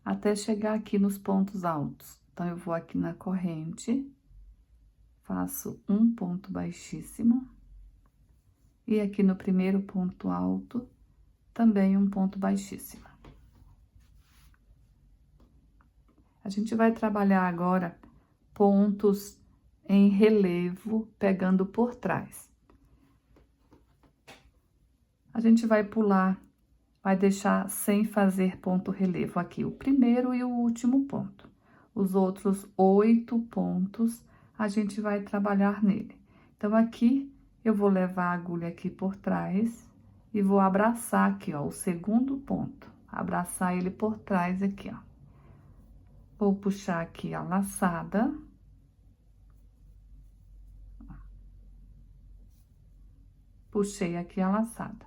até chegar aqui nos pontos altos. Então, eu vou aqui na corrente, faço um ponto baixíssimo, e aqui no primeiro ponto alto, também um ponto baixíssimo. A gente vai trabalhar agora pontos em relevo pegando por trás. A gente vai pular, vai deixar sem fazer ponto relevo aqui o primeiro e o último ponto. Os outros 8 pontos a gente vai trabalhar nele. Então, aqui eu vou levar a agulha aqui por trás e vou abraçar aqui, ó, o segundo ponto. Abraçar ele por trás aqui, ó. Vou puxar aqui a laçada. Puxei aqui a laçada.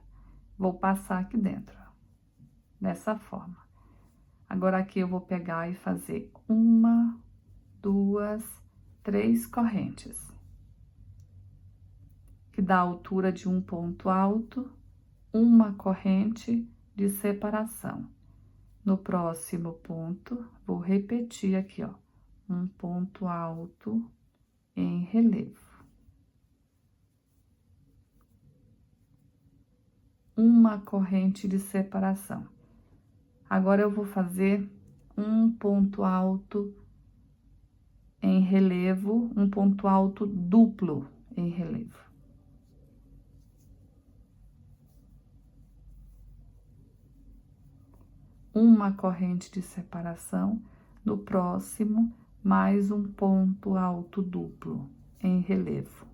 Vou passar aqui dentro, ó, dessa forma. Agora, aqui eu vou pegar e fazer 1, 2, 3 correntes. Que dá a altura de um ponto alto, uma corrente de separação. No próximo ponto, vou repetir aqui, ó, um ponto alto em relevo. Uma corrente de separação. Agora, eu vou fazer um ponto alto em relevo, um ponto alto duplo em relevo. Uma corrente de separação, no próximo, mais um ponto alto duplo em relevo.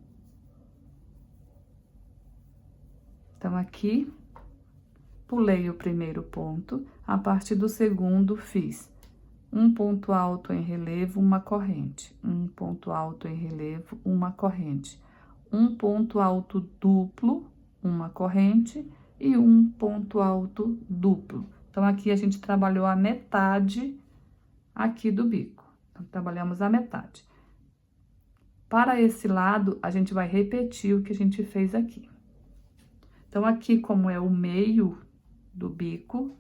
Então, aqui, pulei o primeiro ponto, a partir do segundo, fiz um ponto alto em relevo, uma corrente, um ponto alto em relevo, uma corrente, um ponto alto duplo, uma corrente e um ponto alto duplo. Então, aqui a gente trabalhou a metade aqui do bico. Então, trabalhamos a metade. Para esse lado, a gente vai repetir o que a gente fez aqui. Então, aqui, como é o meio do bico,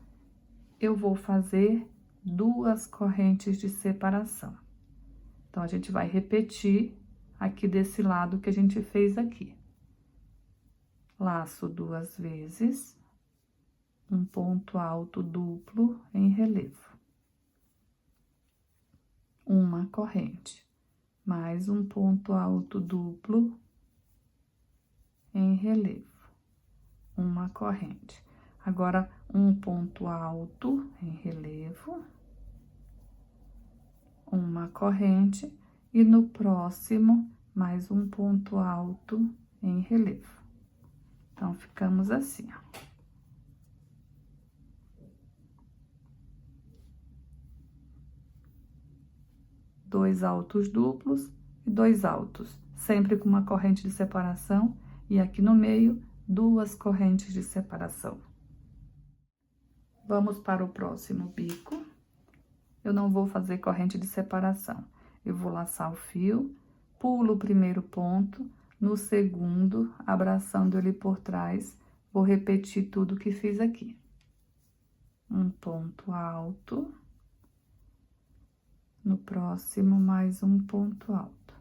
eu vou fazer 2 correntes de separação. Então, a gente vai repetir aqui desse lado que a gente fez aqui. Laço 2 vezes, um ponto alto duplo em relevo. Uma corrente, mais um ponto alto duplo em relevo. Uma corrente. Agora, um ponto alto em relevo, uma corrente, e no próximo, mais um ponto alto em relevo. Então, ficamos assim, ó. Dois altos duplos e 2 altos, sempre com uma corrente de separação, e aqui no meio, 2 correntes de separação. Vamos para o próximo bico. Eu não vou fazer corrente de separação. Eu vou laçar o fio, pulo o primeiro ponto, no segundo, abraçando ele por trás, vou repetir tudo que fiz aqui. Um ponto alto, no próximo, mais um ponto alto.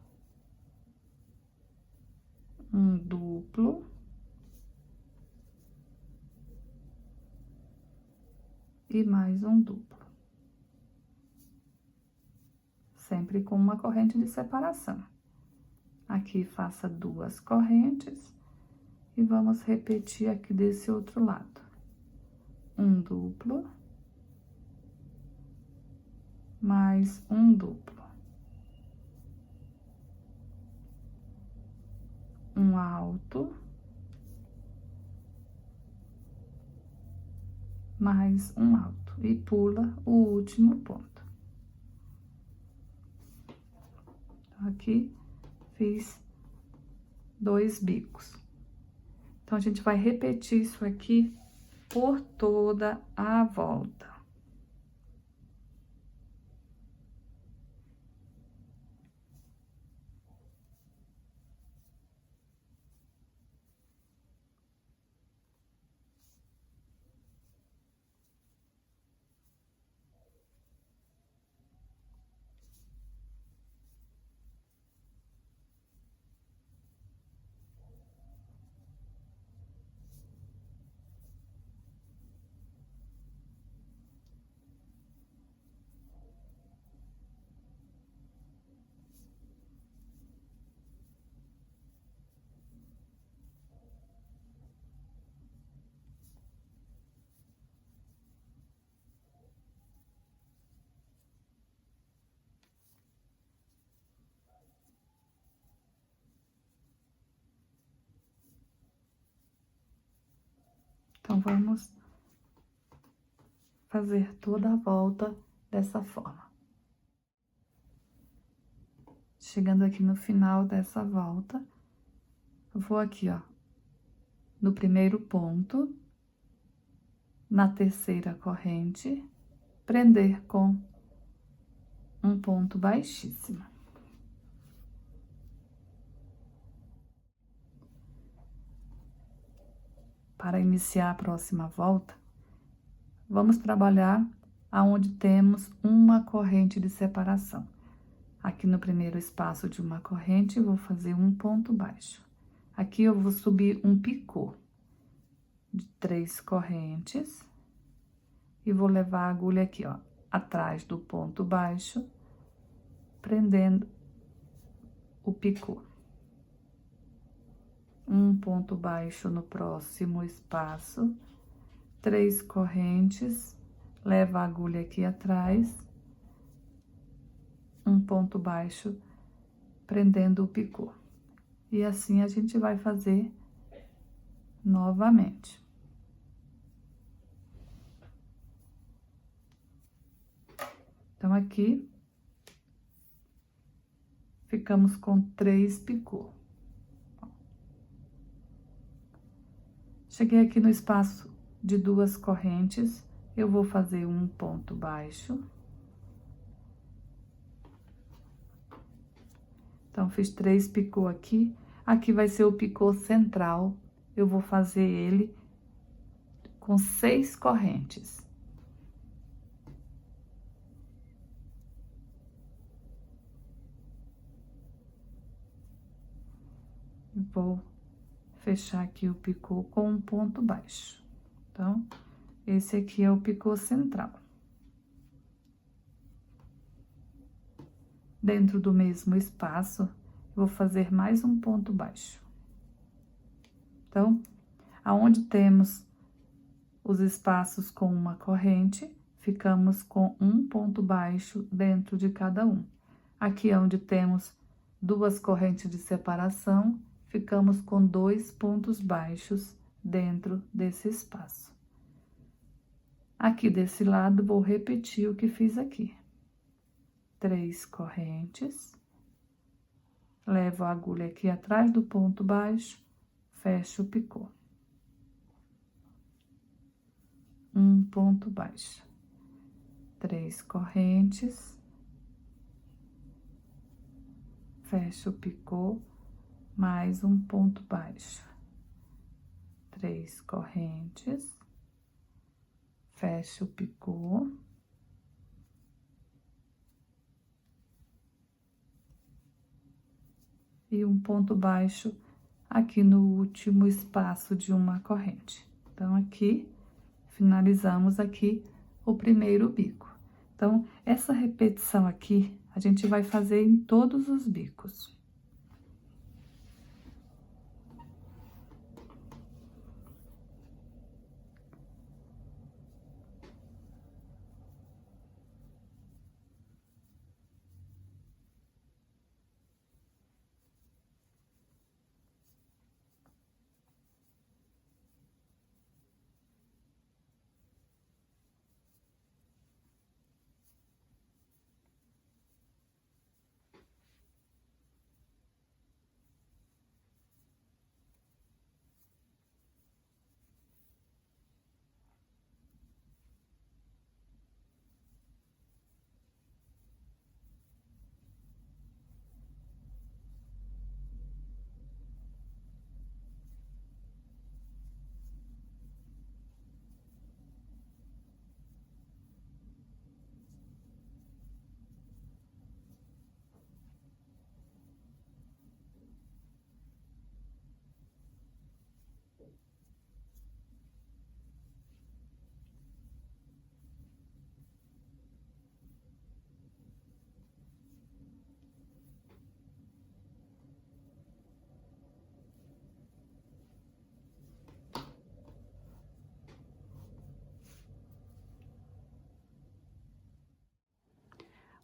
Um duplo. E mais um duplo. Sempre com uma corrente de separação. Aqui, faça 2 correntes e vamos repetir aqui desse outro lado. Um duplo, mais um duplo. Um alto, mais um alto. E pula o último ponto. Aqui, fiz 2 bicos. Então, a gente vai repetir isso aqui por toda a volta. Então, vamos fazer toda a volta dessa forma. Chegando aqui no final dessa volta, eu vou aqui, ó, no primeiro ponto, na terceira corrente, prender com um ponto baixíssimo. Para iniciar a próxima volta, vamos trabalhar aonde temos uma corrente de separação. Aqui no primeiro espaço de uma corrente, eu vou fazer um ponto baixo. Aqui eu vou subir um picô de 3 correntes e vou levar a agulha aqui, ó, atrás do ponto baixo, prendendo o picô. Um ponto baixo no próximo espaço, 3 correntes, leva a agulha aqui atrás, um ponto baixo, prendendo o picô. E assim a gente vai fazer novamente. Então, aqui, ficamos com 3 picô. Cheguei aqui no espaço de 2 correntes, eu vou fazer um ponto baixo. Então, fiz 3 picô aqui. Aqui vai ser o picô central. Eu vou fazer ele com 6 correntes. Vou fechar aqui o picô com um ponto baixo. Então, esse aqui é o picô central. Dentro do mesmo espaço, vou fazer mais um ponto baixo. Então, aonde temos os espaços com uma corrente, ficamos com um ponto baixo dentro de cada um. Aqui onde temos 2 correntes de separação, ficamos com 2 pontos baixos dentro desse espaço. Aqui desse lado, vou repetir o que fiz aqui. 3 correntes, levo a agulha aqui atrás do ponto baixo, fecho o picô. Um ponto baixo, 3 correntes, fecho o picô, mais um ponto baixo, 3 correntes, fecho o picô. E um ponto baixo aqui no último espaço de uma corrente. Então, aqui, finalizamos aqui o primeiro bico. Então, essa repetição aqui, a gente vai fazer em todos os bicos.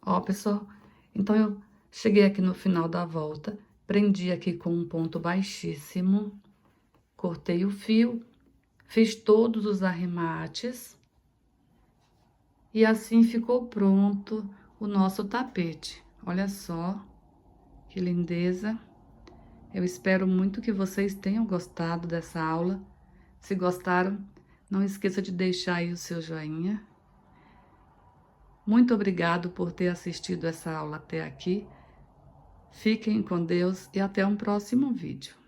Ó, pessoal, então eu cheguei aqui no final da volta, prendi aqui com um ponto baixíssimo, cortei o fio, Fiz todos os arremates e assim ficou pronto o nosso tapete. Olha só que lindeza. Eu espero muito que vocês tenham gostado dessa aula. Se gostaram, não esqueça de deixar aí o seu joinha. Muito obrigado por ter assistido essa aula até aqui. Fiquem com Deus e até um próximo vídeo.